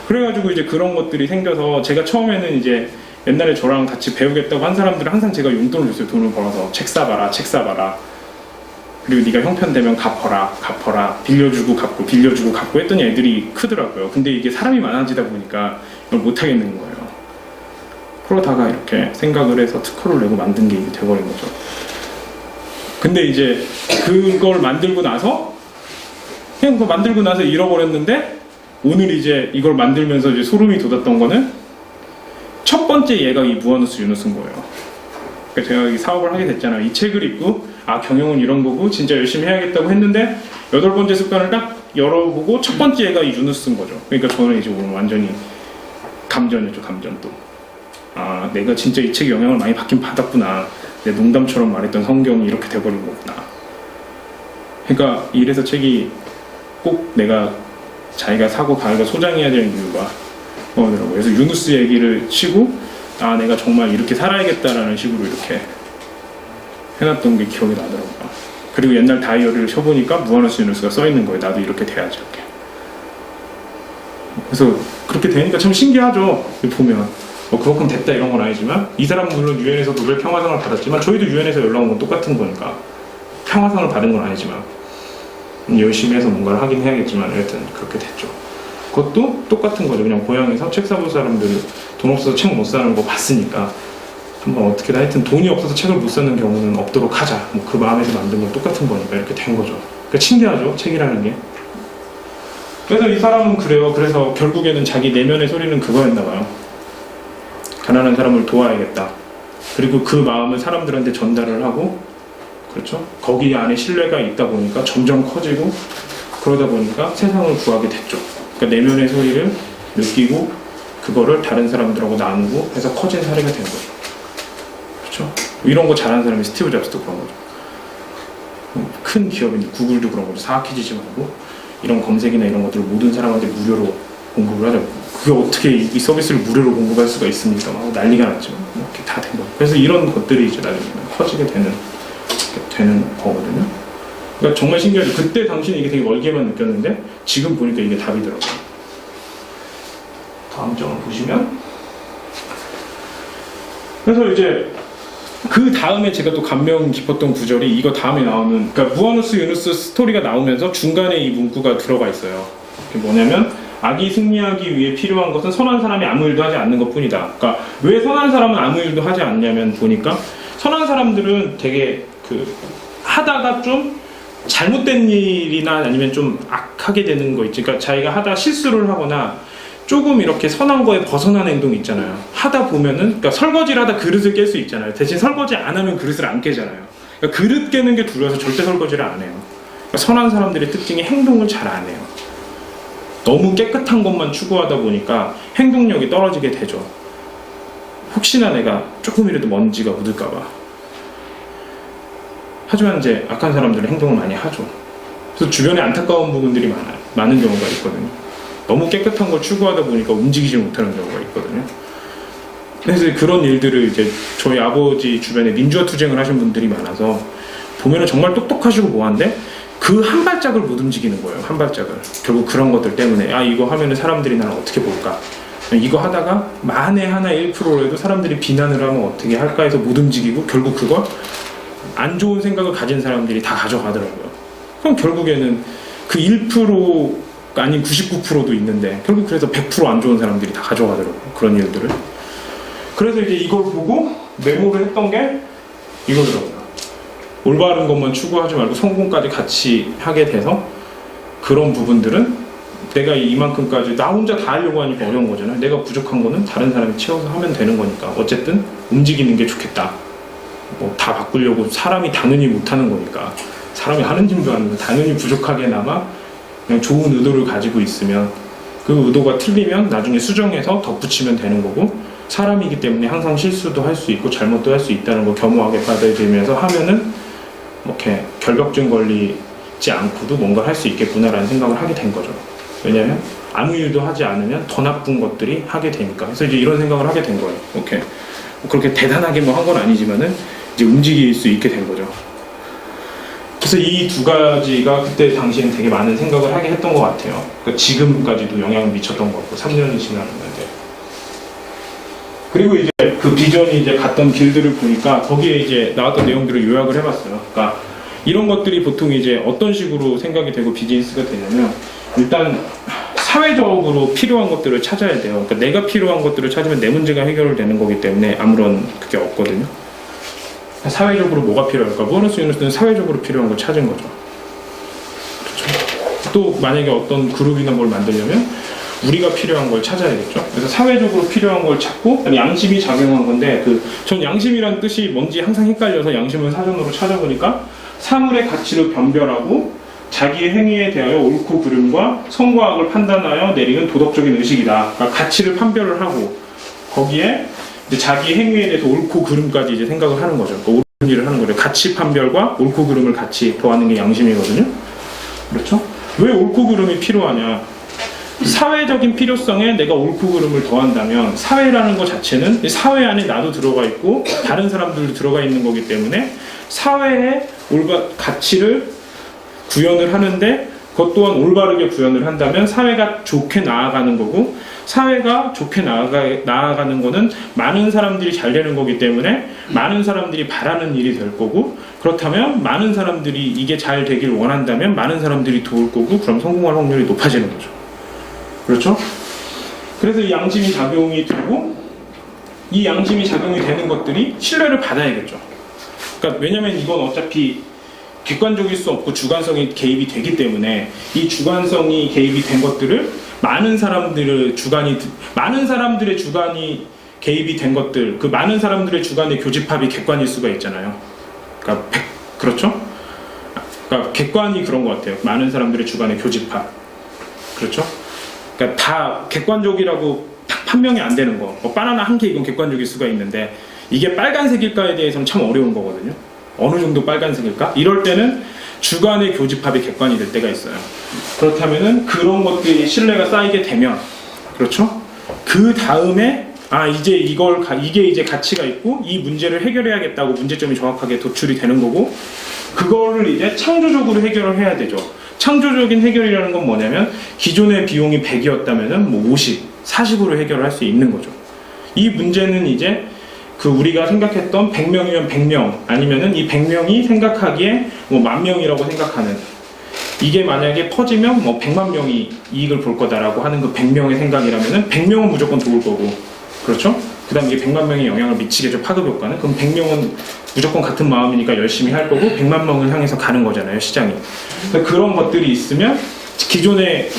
그래가지고 이제 그런 것들이 생겨서 제가 처음에는 이제 옛날에 저랑 같이 배우겠다고 한 사람들은 항상 제가 용돈을 줬어요. 돈을 벌어서 책 사봐라, 책 사봐라. 그리고 네가 형편되면 갚어라. 빌려주고 갚고 했더니 애들이 크더라고요. 근데 이게 사람이 많아지다 보니까 이걸 못하겠는 거예요. 그러다가 이렇게 생각을 해서 특허를 내고 만든 게 이게 돼버린 거죠. 근데 이제 그걸 만들고 나서 그냥 그거 만들고 나서 잃어버렸는데, 오늘 이제 이걸 만들면서 이제 소름이 돋았던 거는 첫 번째 얘가 이 무한우스 유누스인 거예요. 그러니까 제가 이 사업을 하게 됐잖아요. 이 책을 읽고 아, 경영은 이런 거고 진짜 열심히 해야겠다고 했는데 8번째 습관을 딱 열어보고 첫 번째 얘가 이 유누스인 거죠. 그러니까 저는 이제 오늘 완전히 감전이죠. 감전. 또 아, 내가 진짜 이 책에 영향을 많이 받긴 받았구나. 내 농담처럼 말했던 성경이 이렇게 돼버린 거구나. 그러니까 이래서 책이 꼭 내가 자기가 사고 자기가 소장해야 되는 이유가 뭐더라고요. 그래서 유누스 얘기를 치고 아, 내가 정말 이렇게 살아야겠다라는 식으로 이렇게 해놨던 게 기억이 나더라고요. 그리고 옛날 다이어리를 펴보니까 무한우스 유누스가 써있는 거예요. 나도 이렇게 돼야지 이렇게. 그래서 그렇게 되니까 참 신기하죠. 보면 그만큼 됐다 이런 건 아니지만, 이 사람은 물론 유엔에서 노벨 평화상을 받았지만 저희도 유엔에서 연락 온 건 똑같은 거니까, 평화상을 받은 건 아니지만 열심히 해서 뭔가를 하긴 해야겠지만 여하튼 그렇게 됐죠. 그것도 똑같은 거죠. 그냥 고향에서 책 사볼 사람들 돈 없어서 책 못 사는 거 봤으니까 한번 어떻게든 하여튼 돈이 없어서 책을 못 사는 경우는 없도록 하자, 뭐 그 마음에서 만든 건 똑같은 거니까 이렇게 된 거죠. 그러니까 신기하죠, 책이라는 게. 그래서 이 사람은 그래요. 그래서 결국에는 자기 내면의 소리는 그거였나 봐요. 가난한 사람을 도와야겠다. 그리고 그 마음을 사람들한테 전달을 하고, 그렇죠? 거기 안에 신뢰가 있다 보니까 점점 커지고, 그러다 보니까 세상을 구하게 됐죠. 그러니까 내면의 소리를 느끼고 그거를 다른 사람들하고 나누고 해서 커진 사례가 된 거죠. 그렇죠? 이런 거 잘하는 사람이 스티브 잡스도 그런 거죠. 큰 기업인데 구글도 그런 거죠. 사악해지지 말고 이런 검색이나 이런 것들을 모든 사람한테 무료로 공급을 하자고. 그게 어떻게 이 서비스를 무료로 공급할 수가 있습니까? 막 난리가 났죠. 이렇게 다 된 거예요. 그래서 이런 것들이 이제 나중에는 커지게 되는 거거든요. 그러니까 정말 신기하죠. 그때 당시는 이게 되게 멀게만 느꼈는데 지금 보니까 이게 답이더라고요. 다음 장을 보시면, 그래서 이제 그 다음에 제가 또 감명 깊었던 구절이 이거 다음에 나오는, 그러니까 무한우스 유누스 스토리가 나오면서 중간에 이 문구가 들어가 있어요. 그게 뭐냐면, 악이 승리하기 위해 필요한 것은 선한 사람이 아무 일도 하지 않는 것 뿐이다. 그러니까 왜 선한 사람은 아무 일도 하지 않냐면, 보니까 선한 사람들은 되게 그 하다가 좀 잘못된 일이나 아니면 좀 악하게 되는 거 있지. 그러니까 자기가 하다 실수를 하거나 조금 이렇게 선한 거에 벗어난 행동 있잖아요. 하다 보면은, 그러니까 설거지를 하다 그릇을 깰 수 있잖아요. 대신 설거지 안 하면 그릇을 안 깨잖아요. 그러니까 그릇 깨는 게 두려워서 절대 설거지를 안 해요. 그러니까 선한 사람들의 특징이 행동을 잘 안 해요. 너무 깨끗한 것만 추구하다 보니까 행동력이 떨어지게 되죠. 혹시나 내가 조금이라도 먼지가 묻을까봐. 하지만 이제 악한 사람들은 행동을 많이 하죠. 그래서 주변에 안타까운 부분들이 많은 경우가 있거든요. 너무 깨끗한 걸 추구하다 보니까 움직이지 못하는 경우가 있거든요. 그래서 그런 일들을 이제 저희 아버지 주변에 민주화 투쟁을 하신 분들이 많아서 보면은 정말 똑똑하시고 뭐한데 그 한 발짝을 못 움직이는 거예요. 한 발짝을. 결국 그런 것들 때문에 이거 하면은 사람들이 나를 어떻게 볼까? 이거 하다가 만에 하나 1%라도 사람들이 비난을 하면 어떻게 할까 해서 못 움직이고 결국 그걸 안 좋은 생각을 가진 사람들이 다 가져가더라고요. 그럼 결국에는 그 1%가 아닌 99%도 있는데 결국 그래서 100% 안 좋은 사람들이 다 가져가더라고요. 그런 일들을. 그래서 이제 이걸 보고 메모를 했던 게 이거더라고요. 올바른 것만 추구하지 말고 성공까지 같이 하게 돼서 그런 부분들은 내가 이만큼까지 나 혼자 다 하려고 하니까 어려운 거잖아요. 내가 부족한 거는 다른 사람이 채워서 하면 되는 거니까 어쨌든 움직이는 게 좋겠다. 뭐 다 바꾸려고 사람이 당연히 못하는 거니까 사람이 하는 일도 아니고 당연히 부족하게나마 그냥 좋은 의도를 가지고 있으면 그 의도가 틀리면 나중에 수정해서 덧붙이면 되는 거고 사람이기 때문에 항상 실수도 할 수 있고 잘못도 할 수 있다는 걸 겸허하게 받아들이면서 하면은 이렇게 결벽증 걸리지 않고도 뭔가 할 수 있겠구나라는 생각을 하게 된 거죠. 왜냐하면 아무 일도 하지 않으면 더 나쁜 것들이 하게 되니까. 그래서 이제 이런 생각을 하게 된 거예요. 오케이. 그렇게 대단하게 뭐 한 건 아니지만은 이제 움직일 수 있게 된 거죠. 그래서 이 두 가지가 그때 당시에는 되게 많은 생각을 하게 했던 것 같아요. 그러니까 지금까지도 영향을 미쳤던 것 같고 3년이 지났는데. 그리고 이제 그 비전이 이제 갔던 길들을 보니까 거기에 이제 나왔던 내용들을 요약을 해봤어요. 그러니까 이런 것들이 보통 이제 어떤 식으로 생각이 되고 비즈니스가 되냐면 일단 사회적으로 필요한 것들을 찾아야 돼요. 그러니까 내가 필요한 것들을 찾으면 내 문제가 해결되는 거기 때문에 아무런 그게 없거든요. 사회적으로 뭐가 필요할까? 보너스 유니스는 사회적으로 필요한 걸 찾은 거죠. 그렇죠? 또 만약에 어떤 그룹이나 뭘 만들려면 우리가 필요한 걸 찾아야겠죠. 그래서 사회적으로 필요한 걸 찾고 양심이 작용한 건데 전 양심이란 뜻이 뭔지 항상 헷갈려서 양심을 사전으로 찾아보니까 사물의 가치를 변별하고 자기의 행위에 대하여 옳고 그름과 선과 악을 판단하여 내리는 도덕적인 의식이다. 그러니까 가치를 판별을 하고 거기에 이제 자기 행위에 대해서 옳고 그름까지 이제 생각을 하는 거죠. 그러니까 옳은 일을 하는 거죠. 가치 판별과 옳고 그름을 같이 더하는 게 양심이거든요. 그렇죠? 왜 옳고 그름이 필요하냐? 사회적인 필요성에 내가 옳고 그름을 더한다면 사회라는 것 자체는 사회 안에 나도 들어가 있고 다른 사람들도 들어가 있는 거기 때문에 사회의 가치를 구현을 하는데 그것 또한 올바르게 구현을 한다면 사회가 좋게 나아가는 거고 사회가 좋게 나아가는 거는 많은 사람들이 잘 되는 거기 때문에 많은 사람들이 바라는 일이 될 거고 그렇다면 많은 사람들이 이게 잘 되길 원한다면 많은 사람들이 도울 거고 그럼 성공할 확률이 높아지는 거죠. 그렇죠? 그래서 이 양심이 작용이 되고 이 양심이 작용이 되는 것들이 신뢰를 받아야겠죠. 그러니까 왜냐면 이건 어차피 객관적일 수 없고 주관성이 개입이 되기 때문에 이 주관성이 개입이 된 것들을 많은 사람들의 주관이 개입이 된 것들 그 많은 사람들의 주관의 교집합이 객관일 수가 있잖아요. 그러니까 그렇죠? 그러니까 객관이 그런 것 같아요. 많은 사람들의 주관의 교집합. 그렇죠? 그러니까 다 객관적이라고 딱 판명이 안 되는 거. 바나나 한 개 이건 객관적일 수가 있는데 이게 빨간색일까에 대해서는 참 어려운 거거든요. 어느 정도 빨간색일까? 이럴 때는 주관의 교집합이 객관이 될 때가 있어요. 그렇다면은 그런 것들이 신뢰가 쌓이게 되면 그렇죠? 그 다음에 이제 이게 이제 가치가 있고 이 문제를 해결해야겠다고 문제점이 정확하게 도출이 되는 거고 그거를 이제 창조적으로 해결을 해야 되죠. 창조적인 해결이라는 건 뭐냐면 기존의 비용이 100이었다면은 뭐 50, 40으로 해결을 할 수 있는 거죠. 이 문제는 이제 우리가 생각했던 100명이면 100명 아니면은 이 100명이 생각하기에 뭐 10,000명이라고 생각하는 이게 만약에 퍼지면 뭐 100만 명이 이익을 볼 거다라고 하는 그 100명의 생각이라면은 100명은 무조건 도울 거고 그렇죠? 그 다음에 이게 100만 명에 영향을 미치겠죠, 파급 효과는. 그럼 100명은 무조건 같은 마음이니까 열심히 할 거고 100만 명을 향해서 가는 거잖아요, 시장이. 그런 것들이 있으면 기존에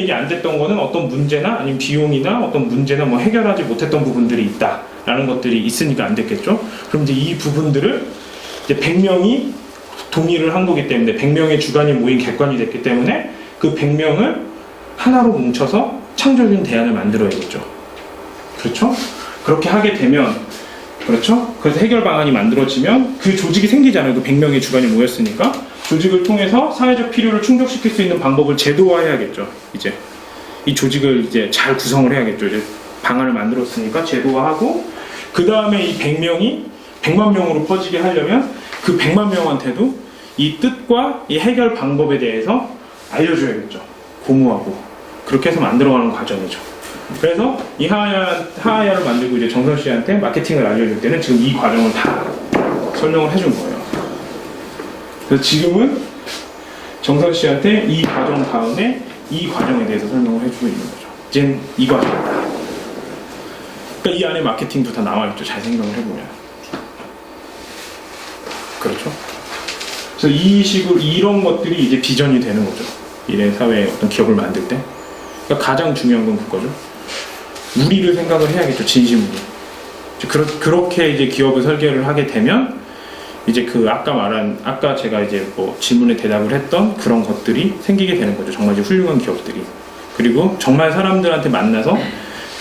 이게 안 됐던 거는 어떤 문제나 아니면 비용이나 어떤 문제나 뭐 해결하지 못했던 부분들이 있다라는 것들이 있으니까 안 됐겠죠. 그럼 이제 이 부분들을 이제 100명이 동의를 한 거기 때문에 100명의 주관이 모인 객관이 됐기 때문에 그 100명을 하나로 뭉쳐서 창조적인 대안을 만들어야겠죠. 그렇죠? 그렇게 하게 되면, 그렇죠? 그래서 해결 방안이 만들어지면 그 조직이 생기잖아요. 그 100명의 주관이 모였으니까. 조직을 통해서 사회적 필요를 충족시킬 수 있는 방법을 제도화해야겠죠. 이제 이 조직을 이제 잘 구성을 해야겠죠. 이제 방안을 만들었으니까 제도화하고, 그 다음에 이 100명이 100만 명으로 퍼지게 하려면 그 100만 명한테도 이 뜻과 이 해결 방법에 대해서 알려줘야겠죠. 공유하고. 그렇게 해서 만들어가는 과정이죠. 그래서 이 하하야를 만들고 이제 정선 씨한테 마케팅을 알려줄 때는 지금 이 과정을 다 설명을 해준 거예요. 그래서 지금은 정선 씨한테 이 과정 다음에 이 과정에 대해서 설명을 해주고 있는 거죠. 이젠 이 과정이다. 그러니까 이 안에 마케팅도 다 나와 있죠. 잘 생각을 해보면. 그렇죠? 그래서 이 식으로 이런 것들이 이제 비전이 되는 거죠. 미래 사회의 어떤 기업을 만들 때. 그러니까 가장 중요한 건 그거죠. 우리를 생각을 해야겠죠, 진심으로. 그렇게 이제 기업을 설계를 하게 되면 이제 그 아까 제가 이제 뭐 질문에 대답을 했던 그런 것들이 생기게 되는 거죠. 정말 이제 훌륭한 기업들이. 그리고 정말 사람들한테 만나서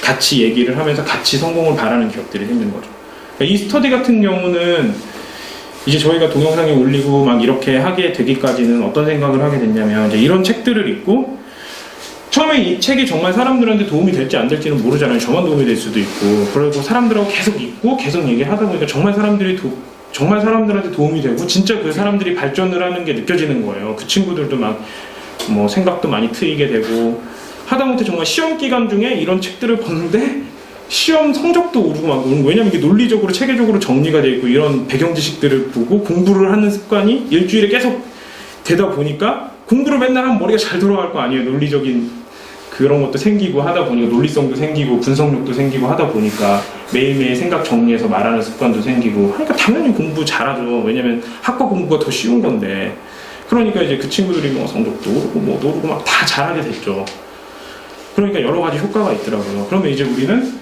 같이 얘기를 하면서 같이 성공을 바라는 기업들이 생기는 거죠. 그러니까 이 스터디 같은 경우는 이제 저희가 동영상에 올리고 막 이렇게 하게 되기까지는 어떤 생각을 하게 됐냐면, 이제 이런 책들을 읽고 처음에 이 책이 정말 사람들한테 도움이 될지 안 될지는 모르잖아요. 저만 도움이 될 수도 있고. 그리고 사람들하고 계속 읽고 계속 얘기를 하다 보니까 정말 사람들한테 도움이 되고 진짜 그 사람들이 발전을 하는 게 느껴지는 거예요. 그 친구들도 막 뭐 생각도 많이 트이게 되고 하다못해 정말 시험 기간 중에 이런 책들을 보는데 시험 성적도 오르고 막, 왜냐면 이게 논리적으로 체계적으로 정리가 되어 있고 이런 배경 지식들을 보고 공부를 하는 습관이 일주일에 계속 되다 보니까 공부를 맨날 하면 머리가 잘 돌아갈 거 아니에요. 논리적인 그런 것도 생기고 하다 보니까 논리성도 생기고 분석력도 생기고 하다 보니까 매일매일 생각 정리해서 말하는 습관도 생기고 하니까 당연히 공부 잘하죠. 왜냐면 학과 공부가 더 쉬운 건데. 그러니까 이제 그 친구들이 뭐 성적도 오르고 뭐도 오르고 막 다 잘하게 됐죠. 그러니까 여러 가지 효과가 있더라고요. 그러면 이제 우리는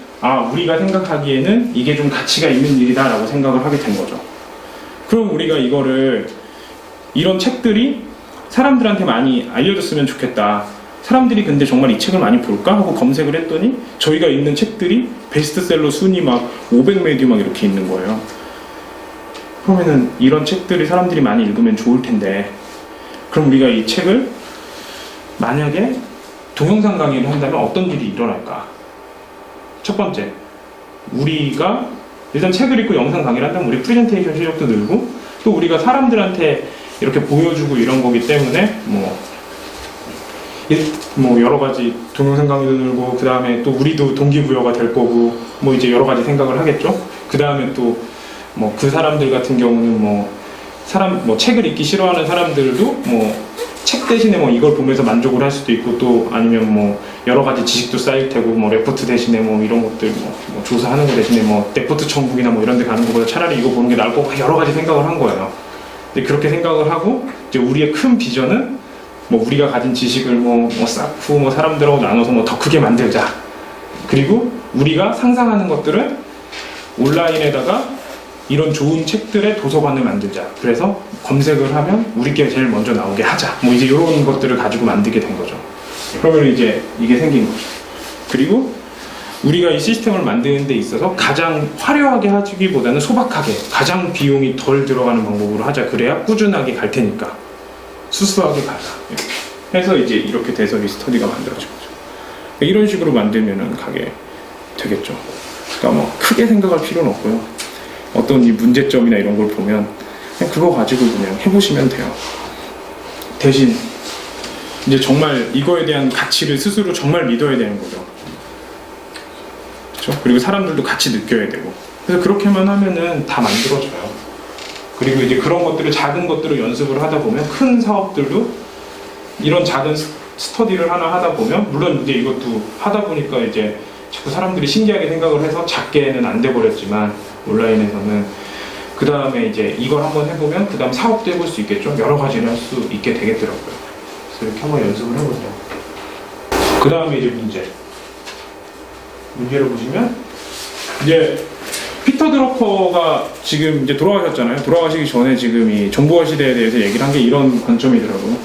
우리가 생각하기에는 이게 좀 가치가 있는 일이다 라고 생각을 하게 된 거죠. 그럼 우리가 이런 책들이 사람들한테 많이 알려줬으면 좋겠다. 사람들이 근데 정말 이 책을 많이 볼까? 하고 검색을 했더니 저희가 읽는 책들이 베스트셀러 순위 막 500매디 막 이렇게 있는 거예요. 그러면은 이런 책들이 사람들이 많이 읽으면 좋을 텐데, 그럼 우리가 이 책을 만약에 동영상 강의를 한다면 어떤 일이 일어날까? 첫 번째, 우리가 일단 책을 읽고 영상 강의를 한다면 우리 프레젠테이션 실력도 늘고, 또 우리가 사람들한테 이렇게 보여주고 이런 거기 때문에 뭐 여러 가지 동영상 강의도 늘고, 그 다음에 또 우리도 동기부여가 될 거고, 뭐 이제 여러 가지 생각을 하겠죠. 그 다음에 또 뭐 그 사람들 같은 경우는 책을 읽기 싫어하는 사람들도 책 대신에 이걸 보면서 만족을 할 수도 있고, 또 아니면 여러 가지 지식도 쌓일 테고, 레포트 대신에 이런 것들 조사하는 거 대신에 레포트 천국이나 이런 데 가는 것보다 차라리 이거 보는 게 나을 거고, 여러 가지 생각을 한 거예요. 근데 그렇게 생각을 하고 이제 우리의 큰 비전은 우리가 가진 지식을 쌓고 사람들하고 나눠서 더 크게 만들자. 그리고 우리가 상상하는 것들은 온라인에다가 이런 좋은 책들의 도서관을 만들자. 그래서 검색을 하면 우리께 제일 먼저 나오게 하자. 이제 이런 것들을 가지고 만들게 된 거죠. 그러면 이제 이게 생긴 거죠. 그리고 우리가 이 시스템을 만드는 데 있어서 가장 화려하게 하기보다는 소박하게, 가장 비용이 덜 들어가는 방법으로 하자. 그래야 꾸준하게 갈 테니까. 수수하게 가자. 해서 이제 이렇게 돼서 이 스터디가 만들어진 거죠. 이런 식으로 만들면은 가게 되겠죠. 그러니까 크게 생각할 필요는 없고요. 어떤 이 문제점이나 이런 걸 보면 그냥 그거 가지고 그냥 해보시면 돼요. 대신 이제 정말 이거에 대한 가치를 스스로 정말 믿어야 되는 거죠. 그렇죠? 그리고 사람들도 같이 느껴야 되고. 그래서 그렇게만 하면은 다 만들어져요. 그리고 이제 그런 것들을, 작은 것들을 연습을 하다 보면 큰 사업들도 이런 작은 스터디를 하나 하다 보면, 물론 이제 이것도 하다 보니까 이제 자꾸 사람들이 신기하게 생각을 해서 작게는 안 돼버렸지만 온라인에서는 그 다음에 이제 이걸 한번 해보면 그 다음 사업도 해볼 수 있겠죠. 여러 가지를 할 수 있게 되겠더라고요. 그래서 이렇게 한번 연습을 해보세요. 그 다음에 이제 문제를 보시면 이제 피터 드러커가 지금 이제 돌아가셨잖아요. 돌아가시기 전에 지금 이 정보화 시대에 대해서 얘기를 한 게 이런 관점이더라고요.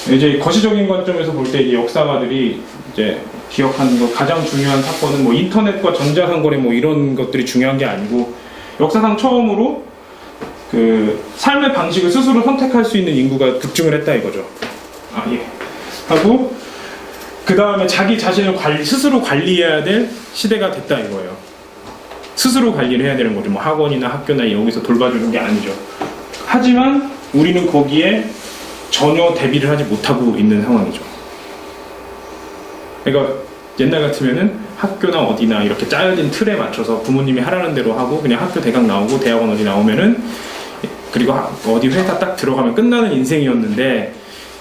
이제 거시적인 관점에서 볼 때 이제 역사가들이 이제 기억하는 거 가장 중요한 사건은 뭐 인터넷과 전자상거래 뭐 이런 것들이 중요한 게 아니고 역사상 처음으로 그 삶의 방식을 스스로 선택할 수 있는 인구가 급증을 했다 이거죠. 하고 그 다음에 자기 자신을 스스로 관리해야 될 시대가 됐다 이거예요. 스스로 관리를 해야 되는 거죠. 뭐 학원이나 학교나 여기서 돌봐주는 게 아니죠. 하지만 우리는 거기에 전혀 대비를 하지 못하고 있는 상황이죠. 그러니까 옛날 같으면은 학교나 어디나 이렇게 짜여진 틀에 맞춰서 부모님이 하라는 대로 하고 그냥 학교 대강 나오고 대학원 어디 나오면은 그리고 어디 회사 딱 들어가면 끝나는 인생이었는데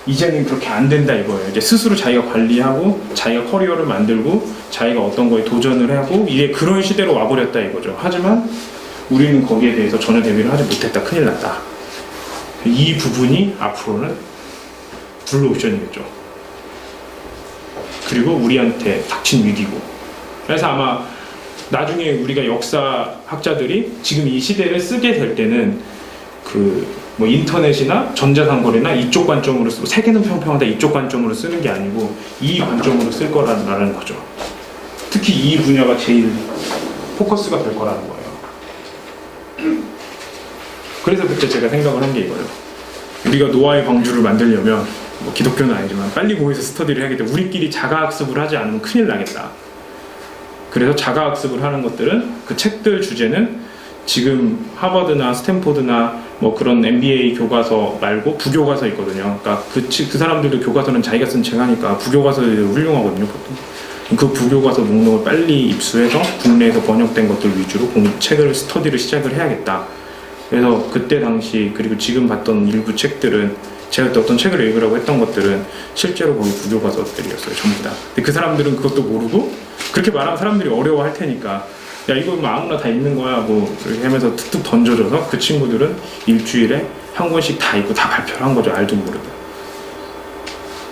이제는 그렇게 안 된다 이거예요. 이제 스스로 자기가 관리하고 자기가 커리어를 만들고 자기가 어떤 거에 도전을 하고 이게 그런 시대로 와버렸다 이거죠. 하지만 우리는 거기에 대해서 전혀 대비를 하지 못했다. 큰일 났다. 이 부분이 앞으로는 블루오션이겠죠. 그리고 우리한테 닥친 위기고. 그래서 아마 나중에 우리가 역사학자들이 지금 이 시대를 쓰게 될 때는 그 뭐 인터넷이나 전자상거래나 이쪽 관점으로 쓰고 세계는 평평하다 이쪽 관점으로 쓰는 게 아니고 이 관점으로 쓸 거라는 거죠. 특히 이 분야가 제일 포커스가 될 거라는 거예요. 그래서 그때 제가 생각을 한 게 이거예요. 우리가 노아의 방주를 만들려면 뭐 기독교는 아니지만 빨리 모여서 스터디를 해야겠다. 우리끼리 자가학습을 하지 않으면 큰일 나겠다. 그래서 자가학습을 하는 것들은 그 책들 주제는 지금 하버드나 스탠포드나 뭐 그런 MBA 교과서 말고 부교과서 있거든요. 그러니까 그 사람들도 교과서는 자기가 쓴 책 하니까 부교과서 훌륭하거든요, 보통. 그 부교과서 목록을 빨리 입수해서 국내에서 번역된 것들 위주로 책을 스터디를 시작을 해야겠다. 그래서 그때 당시 그리고 지금 봤던 일부 책들은 제가 그때 어떤 책을 읽으라고 했던 것들은 실제로 거기 부교과서들이었어요, 전부 다. 근데 그 사람들은 그것도 모르고 그렇게 말하면 사람들이 어려워할 테니까 야 이거 뭐 아무나 다 읽는 거야 뭐 이렇게 하면서 툭툭 던져줘서 그 친구들은 일주일에 한 권씩 다 읽고 다 발표를 한 거죠. 알도 모르고.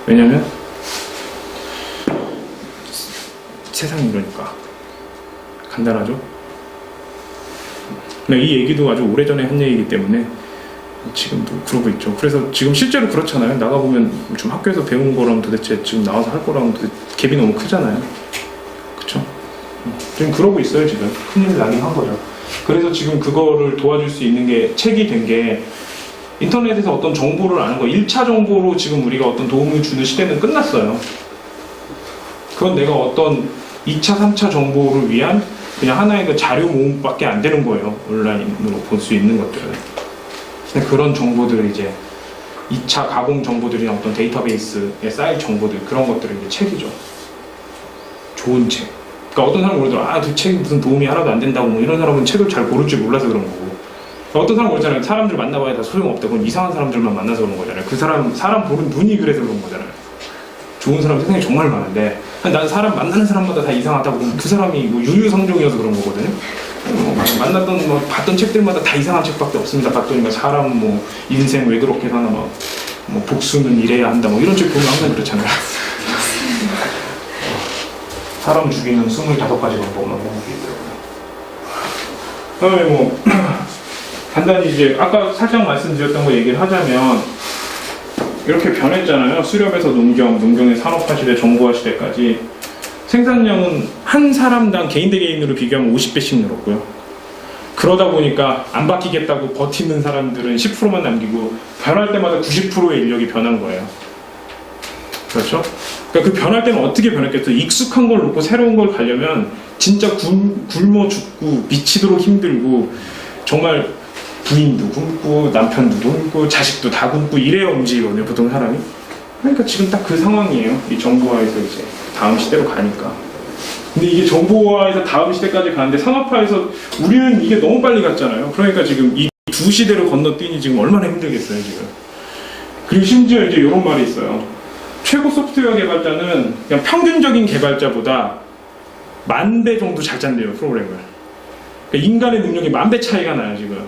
왜냐면 세상이 이러니까. 간단하죠? 이 얘기도 아주 오래전에 한 얘기이기 때문에 지금도 그러고 있죠. 그래서 지금 실제로 그렇잖아요. 나가보면 좀 학교에서 배운 거랑 도대체 지금 나와서 할 거랑 갭이 너무 크잖아요. 그쵸? 지금 그러고 있어요. 지금 큰일 나긴 한 거죠. 그래서 지금 그거를 도와줄 수 있는 게 책이 된 게 인터넷에서 어떤 정보를 아는 거 1차 정보로 지금 우리가 어떤 도움을 주는 시대는 끝났어요. 그건 내가 어떤 2차, 3차 정보를 위한 그냥 하나의 그 자료 모음밖에 안 되는 거예요. 온라인으로 볼 수 있는 것들은. 근데 그런 정보들을 이제 2차 가공 정보들이나 어떤 데이터베이스에 쌓일 정보들 그런 것들은 이제 책이죠. 좋은 책. 그러니까 어떤 사람은 모르더라. 그 책이 무슨 도움이 하나도 안 된다고 뭐 이런 사람은 책을 잘 고를 줄 몰라서 그런 거고. 그러니까 어떤 사람은 그러잖아요. 사람들 만나봐야 다 소용없다. 그건 이상한 사람들만 만나서 그런 거잖아요. 그 사람 보는 눈이 그래서 그런 거잖아요. 좋은 사람 세상에 정말 많은데 난 사람 만나는 사람마다 다 이상하다고 그러면 그 사람이 뭐 유유상종이어서 그런 거거든요. 만났던 뭐 봤던 책들마다 다 이상한 책밖에 없습니다. 봤더니 뭐 사람 뭐 인생 왜 그렇게 사나 뭐 복수는 이래야 한다 뭐 이런 책 보면 항상 그렇잖아요. 사람 죽이는 25가지 방법만 보는 게 있더라고요. 그다음에 뭐 간단히 이제 아까 살짝 말씀드렸던 거 얘기를 하자면 이렇게 변했잖아요. 수렵에서 농경, 농경의 산업화 시대, 정보화 시대까지 생산량은 한 사람당 개인 대 개인으로 비교하면 50배씩 늘었고요. 그러다 보니까 안 바뀌겠다고 버티는 사람들은 10%만 남기고 변할 때마다 90%의 인력이 변한 거예요. 그렇죠? 그러니까 그 변할 때는 어떻게 변했겠어요? 익숙한 걸 놓고 새로운 걸 가려면 진짜 굶어 죽고 미치도록 힘들고 정말 부인도 굶고 남편도 굶고 자식도 다 굶고 이래야 움직이거든요, 보통 사람이. 그러니까 지금 딱 그 상황이에요. 이 정보화에서 이제 다음 시대로 가니까. 근데 이게 정보화에서 다음 시대까지 가는데 산업화에서 우리는 이게 너무 빨리 갔잖아요. 그러니까 지금 이 두 시대를 건너뛰니 지금 얼마나 힘들겠어요, 지금. 그리고 심지어 이제 이런 말이 있어요. 최고 소프트웨어 개발자는 그냥 평균적인 개발자보다 10,000배 정도 잘 짠대요, 프로그램을. 그러니까 인간의 능력이 10,000배 차이가 나요, 지금.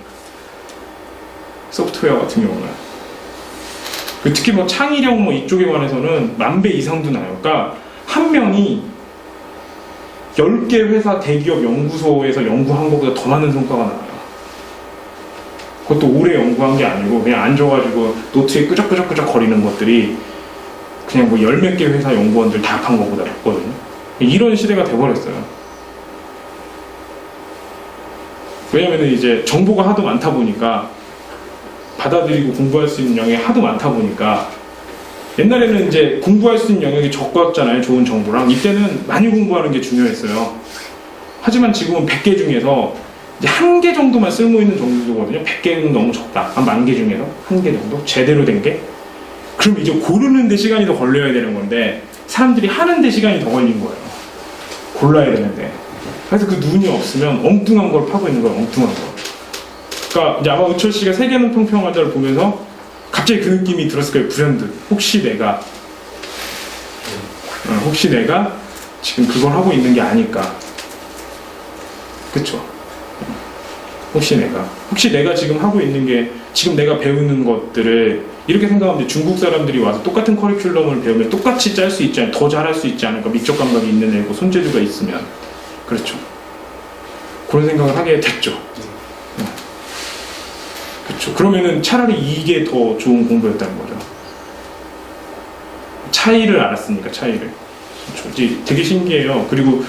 소프트웨어 같은 경우는. 특히 뭐 창의력 뭐 이쪽에 관해서는 10,000배 이상도 나요. 그러니까 한 명이 10개 회사 대기업 연구소에서 연구한 것보다 더 많은 성과가 나와요. 그것도 오래 연구한 게 아니고 그냥 앉아가지고 노트에 끄적끄적끄적 거리는 것들이 그냥 뭐 10몇 개 회사 연구원들 다 합한 것보다 낫거든요. 이런 시대가 돼버렸어요. 왜냐면 이제 정보가 하도 많다 보니까 받아들이고 공부할 수 있는 영역이 하도 많다 보니까 옛날에는 이제 공부할 수 있는 영역이 적었잖아요. 좋은 정보랑. 이때는 많이 공부하는 게 중요했어요. 하지만 지금은 100개 중에서 이제 1개 정도만 쓸모 있는 정도거든요. 100개는 너무 적다. 한 10,000개 중에서 1개 정도? 제대로 된 게? 그럼 이제 고르는 데 시간이 더 걸려야 되는 건데 사람들이 하는 데 시간이 더 걸린 거예요. 골라야 되는데. 그래서 그 눈이 없으면 엉뚱한 걸 파고 있는 거예요. 엉뚱한 거. 그러니까 이제 아마 우철 씨가 세계는 평평하다를 보면서 갑자기 그 느낌이 들었을 거예요. 불현듯. 혹시 내가 지금 그걸 하고 있는 게 아닐까. 그쵸? 혹시 내가 지금 하고 있는 게 지금 내가 배우는 것들을 이렇게 생각하면 중국 사람들이 와서 똑같은 커리큘럼을 배우면 똑같이 짤 수 있지 않을까, 더 잘할 수 있지 않을까, 미적 감각이 있는 애고 손재주가 있으면. 그렇죠. 그런 생각을 하게 됐죠. 그렇죠. 그러면은 차라리 이게 더 좋은 공부였다는 거죠. 차이를 알았으니까, 차이를. 그렇죠. 이제 되게 신기해요. 그리고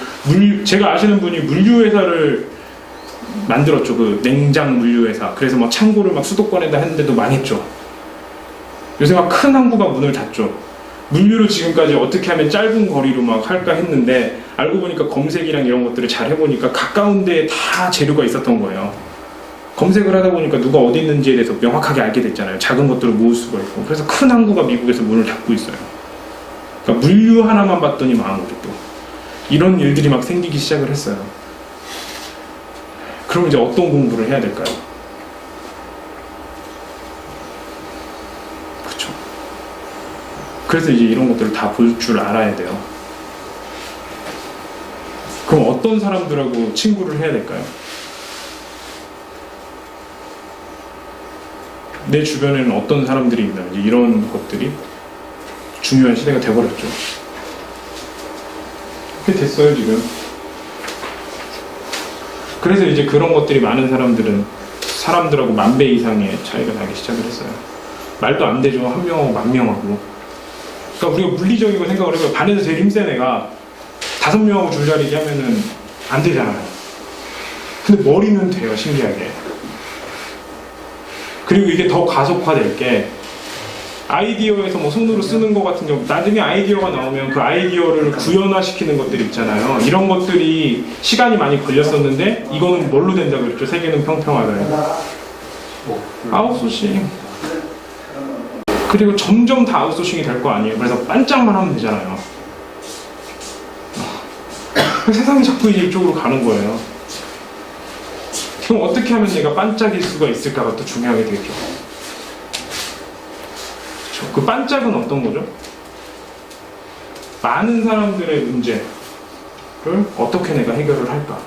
제가 아시는 분이 물류회사를 만들었죠. 그 냉장 물류회사. 그래서 막 창고를 막 수도권에다 했는데도 망했죠. 요새 막 큰 항구가 문을 닫죠. 물류를 지금까지 어떻게 하면 짧은 거리로 막 할까 했는데 알고 보니까 검색이랑 이런 것들을 잘 해보니까 가까운 데에 다 재료가 있었던 거예요. 검색을 하다 보니까 누가 어디 있는지에 대해서 명확하게 알게 됐잖아요. 작은 것들을 모을 수가 있고. 그래서 큰 항구가 미국에서 문을 닫고 있어요. 그러니까 물류 하나만 봤더니 망한 거죠. 또 이런 일들이 막 생기기 시작을 했어요. 그럼 이제 어떤 공부를 해야 될까요? 그렇죠. 그래서 이제 이런 것들을 다 볼 줄 알아야 돼요. 그럼 어떤 사람들하고 친구를 해야 될까요? 내 주변에는 어떤 사람들이 있나, 이제 이런 것들이 중요한 시대가 돼버렸죠. 그게 됐어요, 지금. 그래서 이제 그런 것들이 많은 사람들하고 10,000배 이상의 차이가 나기 시작을 했어요. 말도 안 되죠. 1명하고 10,000명하고. 그러니까 우리가 물리적이고 생각을 해봐요. 반에서 제일 힘센 애가 5명하고 줄자리기 하면은 안 되잖아요. 근데 머리는 돼요, 신기하게. 그리고 이게 더 가속화될 게 아이디어에서 뭐 손으로 쓰는 것 같은 경우 나중에 아이디어가 나오면 그 아이디어를 구현화시키는 것들 있잖아요. 이런 것들이 시간이 많이 걸렸었는데 이거는 뭘로 된다고 그랬죠? 세계는 평평하다. 아웃소싱. 그리고 점점 다 아웃소싱이 될 거 아니에요. 그래서 반짝만 하면 되잖아요. 세상이 자꾸 이제 이쪽으로 가는 거예요. 그럼 어떻게 하면 얘가 반짝일 수가 있을까가 또 중요하게 되겠죠. 그 반짝은 어떤 거죠? 많은 사람들의 문제를 어떻게 내가 해결을 할까?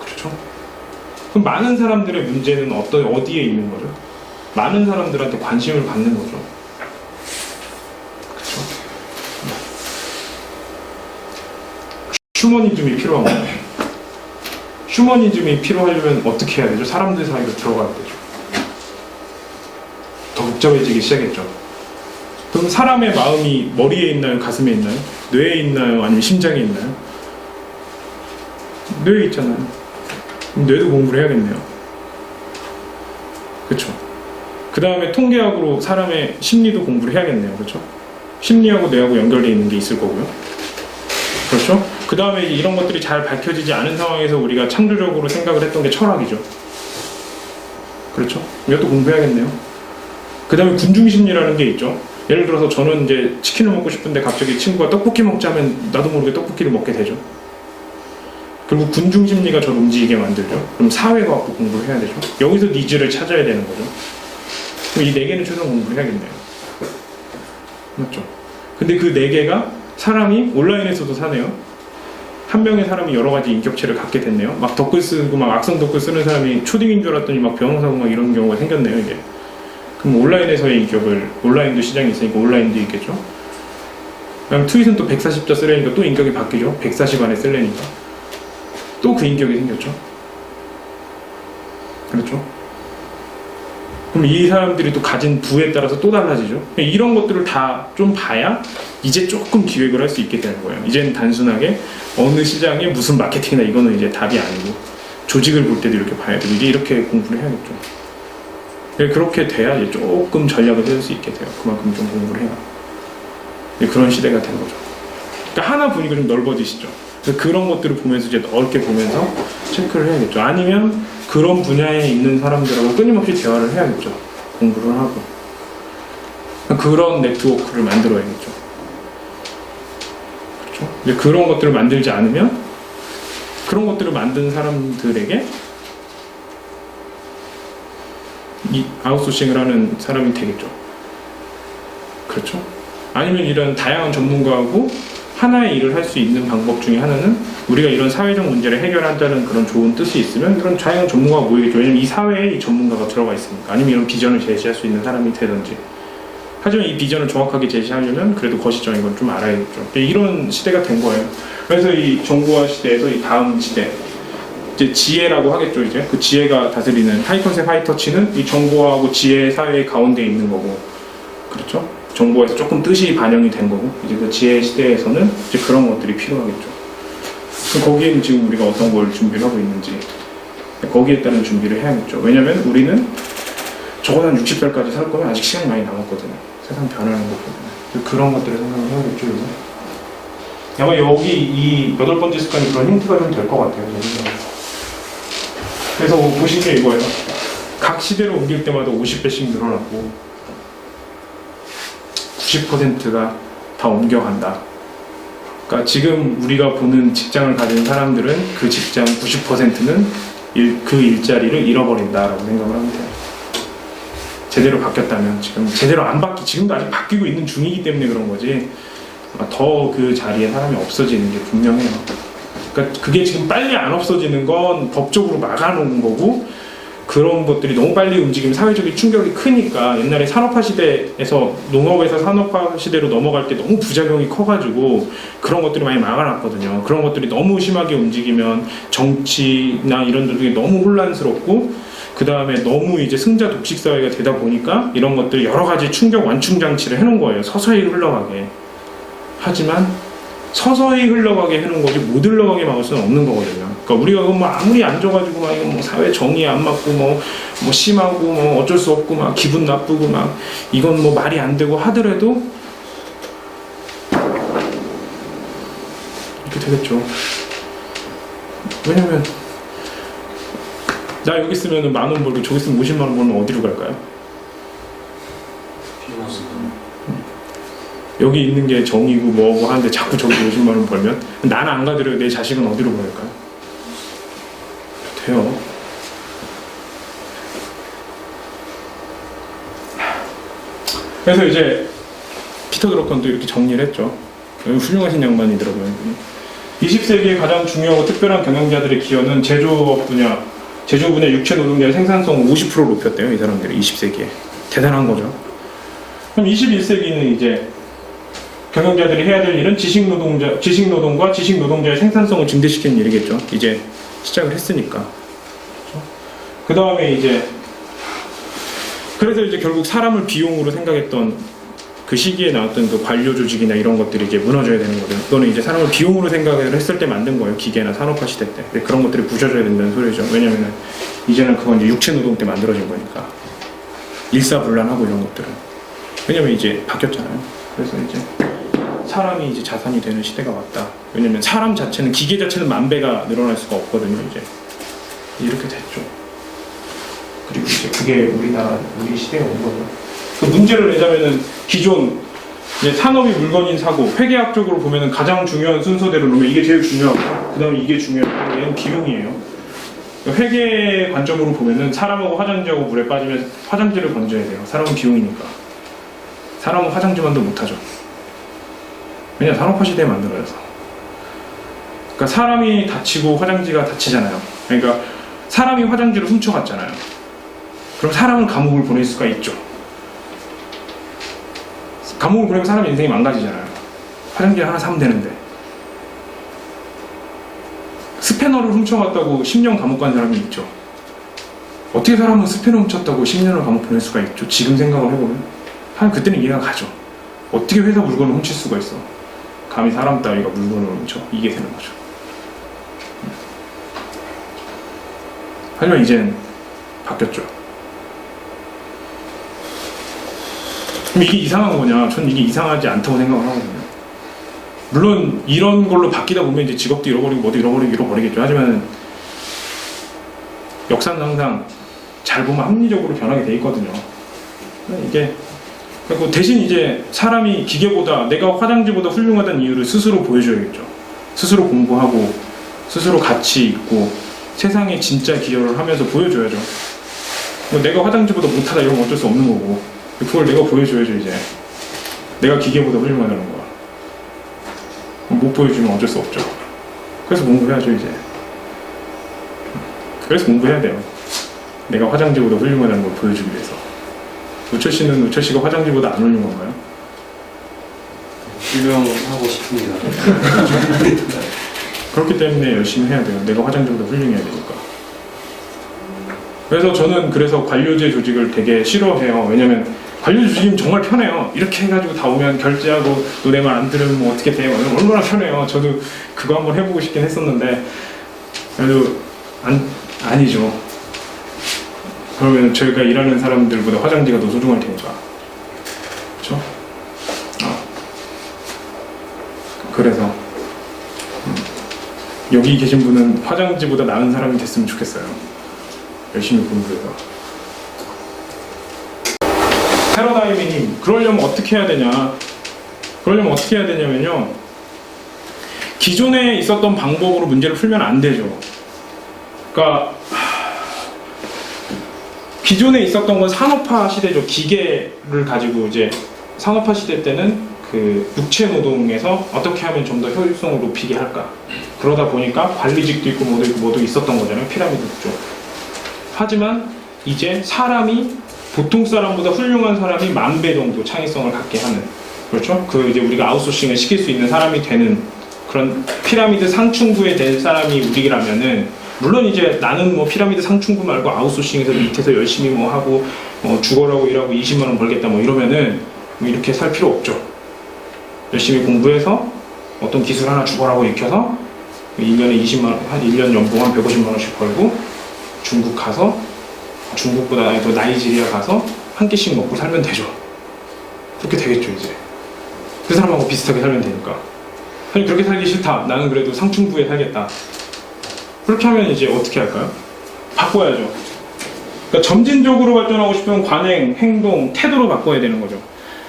그렇죠? 그럼 많은 사람들의 문제는 어디에 있는 거죠? 많은 사람들한테 관심을 받는 거죠. 그렇죠? 휴머니즘이 필요한 거예요. 휴머니즘이 필요하려면 어떻게 해야 되죠? 사람들 사이로 들어가야 되죠. 더 복잡해지기 시작했죠. 그럼 사람의 마음이 머리에 있나요? 가슴에 있나요? 뇌에 있나요? 아니면 심장에 있나요? 뇌에 있잖아요. 그럼 뇌도 공부를 해야겠네요. 그렇죠. 그 다음에 통계학으로 사람의 심리도 공부를 해야겠네요. 그렇죠. 심리하고 뇌하고 연결되어 있는 게 있을 거고요. 그렇죠. 그 다음에 이런 것들이 잘 밝혀지지 않은 상황에서 우리가 창조적으로 생각을 했던 게 철학이죠. 그렇죠. 이것도 공부해야겠네요. 그 다음에 군중심리라는 게 있죠. 예를 들어서 저는 이제 치킨을 먹고 싶은데 갑자기 친구가 떡볶이 먹자 하면 나도 모르게 떡볶이를 먹게 되죠. 그리고 군중심리가 저를 움직이게 만들죠. 그럼 사회과학도 공부를 해야 되죠. 여기서 니즈를 찾아야 되는 거죠. 그럼 이 4개는 최소한 공부를 해야겠네요. 맞죠? 근데 그 4개가 사람이 온라인에서도 사네요. 한 명의 사람이 여러 가지 인격체를 갖게 됐네요. 막 덧글 쓰고 막 악성 덧글 쓰는 사람이 초딩인 줄 알았더니 막 변호사고 막 이런 경우가 생겼네요, 이게. 그럼 온라인에서의 인격을, 온라인도 시장이 있으니까 온라인도 있겠죠. 그다음 트윗은 또 140자 쓰려니까 또 인격이 바뀌죠. 140 안에 쓰려니까 또 그 인격이 생겼죠. 그렇죠? 그럼 이 사람들이 또 가진 부에 따라서 또 달라지죠. 이런 것들을 다 좀 봐야 이제 조금 기획을 할 수 있게 되는 거예요. 이제는 단순하게 어느 시장에 무슨 마케팅이나 이거는 이제 답이 아니고 조직을 볼 때도 이렇게 봐야 되고 이제 이렇게 공부를 해야겠죠. 그렇게 돼야 이제 조금 전략을 세울 수 있게 돼요. 그만큼 좀 공부를 해야. 그런 시대가 된 거죠. 그러니까 하나 분위기가 좀 넓어지시죠. 그래서 그런 것들을 보면서 이제 넓게 보면서 체크를 해야겠죠. 아니면 그런 분야에 있는 사람들하고 끊임없이 대화를 해야겠죠. 공부를 하고. 그런 네트워크를 만들어야겠죠. 그렇죠? 이제 그런 것들을 만들지 않으면 그런 것들을 만든 사람들에게 이 아웃소싱을 하는 사람이 되겠죠. 그렇죠? 아니면 이런 다양한 전문가하고 하나의 일을 할 수 있는 방법 중에 하나는 우리가 이런 사회적 문제를 해결한다는 그런 좋은 뜻이 있으면 그런 다양한 전문가가 모이겠죠. 왜냐면 이 사회에 이 전문가가 들어가 있으니까. 아니면 이런 비전을 제시할 수 있는 사람이 되든지. 하지만 이 비전을 정확하게 제시하려면 그래도 거시적인 건 좀 알아야겠죠. 이런 시대가 된 거예요. 그래서 이 정보화 시대에서 이 다음 시대 이제 지혜라고 하겠죠. 이제 그 지혜가 다스리는 하이컨셉트 하이터치는 이 정보화하고 지혜 사회의 가운데 있는 거고, 그렇죠? 정보에서 조금 뜻이 반영이 된 거고, 이제 그 지혜 시대에서는 이제 그런 것들이 필요하겠죠. 그럼 거기에는 지금 우리가 어떤 걸 준비를 하고 있는지 거기에 따른 준비를 해야겠죠. 왜냐면 우리는 적어도 한 60살까지 살 거면 아직 시간이 많이 남았거든요. 세상 변하는 거 보면. 그런 것들을 생각을 해야겠죠. 이제. 아마 여기 이 8번째 습관이 그런 힌트가 좀 될 것 같아요. 그래서 보신 게 이거예요. 각 시대로 옮길 때마다 50배씩 늘어났고 90%가 다 옮겨간다. 그러니까 지금 우리가 보는 직장을 가진 사람들은 그 직장 90%는 그 일자리를 잃어버린다라고 생각을 하면 돼요. 제대로 바뀌었다면 지금 제대로 안 바뀌 지금도 아직 바뀌고 있는 중이기 때문에 그런 거지 더 그 자리에 사람이 없어지는 게 분명해요. 그러니까 그게 지금 빨리 안 없어지는 건 법적으로 막아놓은 거고 그런 것들이 너무 빨리 움직이면 사회적인 충격이 크니까 옛날에 산업화 시대에서 농업에서 산업화 시대로 넘어갈 때 너무 부작용이 커가지고 그런 것들이 많이 막아놨거든요. 그런 것들이 너무 심하게 움직이면 정치나 이런 쪽이 너무 혼란스럽고 그 다음에 너무 이제 승자 독식 사회가 되다 보니까 이런 것들 여러 가지 충격 완충 장치를 해놓은 거예요. 서서히 흘러가게. 하지만 서서히 흘러가게 해놓은 거지 못 흘러가게 막을 수는 없는 거거든요. 그러니까 우리가 뭐 아무리 앉아가지고 막 이거 뭐 사회 정의 안 맞고 뭐 심하고 뭐 어쩔 수 없고 막 기분 나쁘고 막 이건 뭐 말이 안 되고 하더라도 이렇게 되겠죠. 왜냐면 나 여기 쓰면 10,000원 벌고 저기 쓰면 50만 원 벌면 어디로 갈까요? 여기 있는 게 정이고 뭐고 하는데 자꾸 저기 50만 원 벌면 나는 안 가더라도 내 자식은 어디로 보낼까요? 돼요. 그래서 이제 피터 드러컨도 이렇게 정리를 했죠. 훌륭하신 양반이더라고요. 20세기의 가장 중요하고 특별한 경영자들의 기여는 제조업 분야, 제조 분야 육체 노동자의 생산성을 50% 높였대요. 이 사람들이 20세기에. 대단한 거죠. 그럼 21세기는 이제 경영자들이 해야 될 일은 지식 노동과 지식 노동자의 생산성을 증대시키는 일이겠죠. 이제 시작을 했으니까. 그 다음에 이제 그래서 이제 결국 사람을 비용으로 생각했던 그 시기에 나왔던 그 관료 조직이나 이런 것들이 이제 무너져야 되는 거죠. 그거는 이제 사람을 비용으로 생각을 했을 때 만든 거예요. 기계나 산업화 시대 때. 근데 그런 것들이 부셔져야 된다는 소리죠. 왜냐면은 이제는 그건 이제 육체 노동 때 만들어진 거니까. 일사불란하고 이런 것들은. 왜냐면 이제 바뀌었잖아요. 그래서 이제 사람이 이제 자산이 되는 시대가 왔다. 왜냐면 사람 자체는 기계 자체는 10,000배가 늘어날 수가 없거든요. 이제 이렇게 됐죠. 그리고 이제 그게 우리 시대에 온 거죠. 그 문제를 내자면은 기존 이제 산업이 물건인 사고 회계학적으로 보면은 가장 중요한 순서대로 놓으면 이게 제일 중요하고 그다음에 이게 중요하고 얘는 비용이에요. 회계 관점으로 보면은 사람하고 화장지하고 물에 빠지면 화장지를 건져야 돼요. 사람은 비용이니까. 사람은 화장지만도 못하죠. 왜냐 산업화 시대에 만들어져서. 그러니까 사람이 다치고 화장지가 다치잖아요. 그러니까 사람이 화장지를 훔쳐갔잖아요. 그럼 사람을 감옥을 보낼 수가 있죠. 감옥을 보내면 사람 인생이 망가지잖아요. 화장지를 하나 사면 되는데. 스패너를 훔쳐갔다고 10년 감옥 간 사람이 있죠. 어떻게 사람은 스패너 훔쳤다고 10년을 감옥 보낼 수가 있죠? 지금 생각을 해보면 한 그때는 이해가 가죠. 어떻게 회사 물건을 훔칠 수가 있어? 감히 사람 따위가 물건을 훔쳐? 이게 되는 거죠. 하지만 이젠 바뀌었죠. 그럼 이게 이상한 거냐? 전 이게 이상하지 않다고 생각을 하거든요. 물론 이런 걸로 바뀌다 보면 이제 직업도 잃어버리고 뭐도 잃어버리겠죠. 하지만 역사는 항상 잘 보면 합리적으로 변하게 돼 있거든요. 이게 그리고 대신 이제 사람이 기계보다 내가 화장지보다 훌륭하다는 이유를 스스로 보여줘야겠죠. 스스로 공부하고 스스로 가치 있고 세상에 진짜 기여를 하면서 보여줘야죠. 뭐 내가 화장지보다 못하다 이런 건 어쩔 수 없는 거고 그걸 내가 보여줘야죠. 이제 내가 기계보다 훌륭하다는 거야. 못 보여주면 어쩔 수 없죠. 그래서 공부해야죠. 이제 그래서 공부해야 돼요. 내가 화장지보다 훌륭하다는 걸 보여주기 위해서. 우철 씨가 화장지보다 안 훌륭한가요? 훌륭하고 싶습니다. 그렇기 때문에 열심히 해야 돼요. 내가 화장지보다 훌륭해야 되니까. 그래서 저는 관료제 조직을 되게 싫어해요. 왜냐면 관료제 조직이면 정말 편해요. 이렇게 해가지고 다 오면 결제하고 너 내 말 안 들으면 뭐 어떻게 돼? 얼마나 편해요. 저도 그거 한번 해보고 싶긴 했었는데 그래도 아니죠. 그러면 저희가 일하는 사람들보다 화장지가 더 소중할 테니까. 그렇죠? 그래서 여기 계신 분은 화장지보다 나은 사람이 됐으면 좋겠어요. 열심히 공부해서. 패러다임님, 그러려면 어떻게 해야 되냐면요. 기존에 있었던 방법으로 문제를 풀면 안 되죠. 그러니까 기존에 있었던 건 산업화 시대죠. 기계를 가지고 이제 산업화 시대 때는 그 육체 노동에서 어떻게 하면 좀 더 효율성을 높이게 할까. 그러다 보니까 관리직도 있고 뭐도 있었던 거잖아요. 피라미드 쪽. 하지만 이제 사람이 보통 사람보다 훌륭한 사람이 10,000배 정도 창의성을 갖게 하는, 그렇죠? 이제 우리가 아웃소싱을 시킬 수 있는 사람이 되는 그런 피라미드 상층부에 된 사람이 우리라면은, 물론 이제 나는 뭐 피라미드 상층부 말고 아웃소싱에서 밑에서 열심히 뭐 하고 죽어라고 일하고 20만 원 벌겠다 뭐 이러면은 뭐 이렇게 살 필요 없죠. 열심히 공부해서 어떤 기술 하나 죽어라고 익혀서 1년에 20만 원, 한 1년 연봉 한 150만 원씩 벌고 중국 가서, 중국보다 더 나이지리아 가서 한 끼씩 먹고 살면 되죠. 그렇게 되겠죠. 이제 그 사람하고 비슷하게 살면 되니까. 아니 그렇게 살기 싫다, 나는 그래도 상층부에 살겠다, 그렇게 하면 이제 어떻게 할까요? 바꿔야죠. 그러니까 점진적으로 발전하고 싶으면 관행, 행동, 태도로 바꿔야 되는 거죠.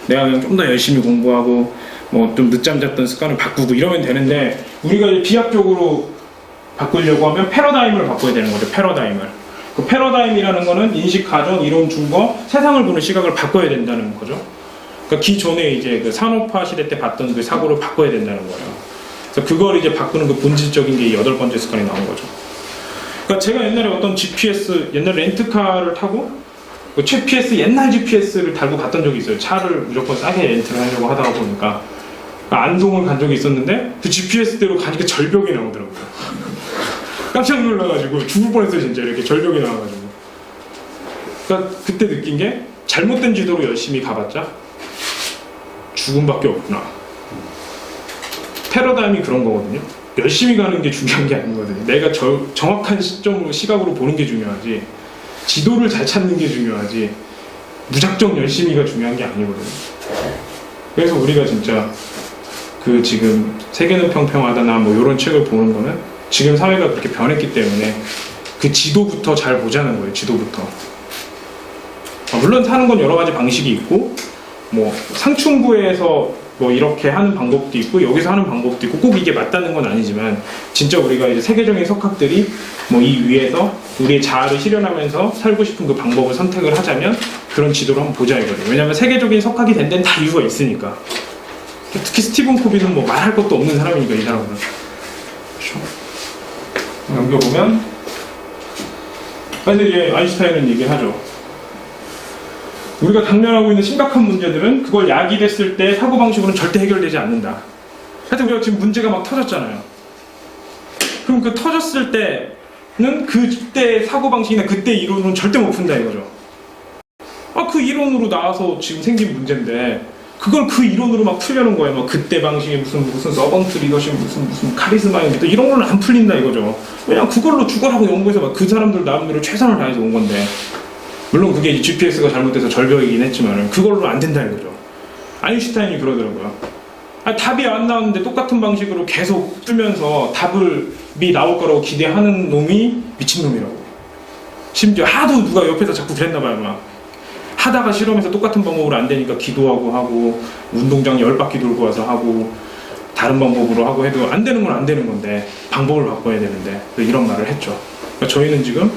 내가 그냥 좀 더 열심히 공부하고 뭐 좀 늦잠 잤던 습관을 바꾸고 이러면 되는데, 우리가 이제 비약적으로 바꾸려고 하면 패러다임을 바꿔야 되는 거죠. 패러다임을. 그 패러다임이라는 거는 인식, 가정, 이론, 증거, 세상을 보는 시각을 바꿔야 된다는 거죠. 그러니까 기존에 이제 그 산업화 시대 때 봤던 그 사고를 바꿔야 된다는 거예요. 그래서 그걸 이제 바꾸는 그 본질적인 게 8번째 습관이 나온 거죠. 그러니까 제가 옛날에 어떤 GPS, 옛날 렌트카를 타고 그 GPS, 옛날 GPS를 달고 갔던 적이 있어요. 차를 무조건 싸게 렌트를 하려고 하다가 보니까 안동을 간 적이 있었는데 그 GPS대로 가니까 절벽이 나오더라고요. 깜짝 놀라가지고 죽을 뻔했어요. 진짜 이렇게 절벽이 나와가지고. 그러니까 그때 느낀 게, 잘못된 지도로 열심히 가봤자 죽음밖에 없구나. 패러다임이 그런 거거든요. 열심히 가는 게 중요한 게 아니거든요. 내가 정확한 시각으로 보는 게 중요하지, 지도를 잘 찾는 게 중요하지, 무작정 열심히가 중요한 게 아니거든요. 그래서 우리가 진짜 그 지금 세계는 평평하다나 뭐 이런 책을 보는 거는 지금 사회가 그렇게 변했기 때문에 그 지도부터 잘 보자는 거예요. 지도부터. 물론 사는 건 여러 가지 방식이 있고, 뭐 상층부에서 뭐 이렇게 하는 방법도 있고 여기서 하는 방법도 있고 꼭 이게 맞다는 건 아니지만, 진짜 우리가 이제 세계적인 석학들이 뭐 이 위에서 우리의 자아를 실현하면서 살고 싶은 그 방법을 선택을 하자면 그런 지도를 한번 보자 이거든요. 왜냐면 세계적인 석학이 된 데는 다 이유가 있으니까. 특히 스티븐 코비는 뭐 말할 것도 없는 사람이니까, 이 사람은. 넘겨보면, 근데 이제 아인슈타인은 얘기하죠. 우리가 당면하고 있는 심각한 문제들은 그걸 야기됐을 때 사고방식으로는 절대 해결되지 않는다. 하여튼 우리가 지금 문제가 막 터졌잖아요. 그럼 그 터졌을 때는 그때 사고방식이나 그때 이론은 절대 못 푼다 이거죠. 그 이론으로 나와서 지금 생긴 문제인데 그걸 그 이론으로 막 풀려는 거예요. 막 그때 방식에 무슨 서번트 리더십 무슨 카리스마인 또 이런 거는 안 풀린다 이거죠. 왜냐면 그걸로 죽어라고 연구해서 막 그 사람들 나름대로 최선을 다해서 온 건데, 물론 그게 GPS가 잘못돼서 절벽이긴 했지만 그걸로 안 된다 이거죠. 아인슈타인이 그러더라고요. 답이 안 나왔는데 똑같은 방식으로 계속 풀면서 답이 나올 거라고 기대하는 놈이 미친놈이라고. 심지어 하도 누가 옆에서 자꾸 그랬나봐요. 막 하다가 실험에서 똑같은 방법으로 안 되니까 기도하고 하고 운동장 10바퀴 돌고 와서 하고 다른 방법으로 하고 해도 안 되는 건 안 되는 건데 방법을 바꿔야 되는데 이런 말을 했죠. 그러니까 저희는 지금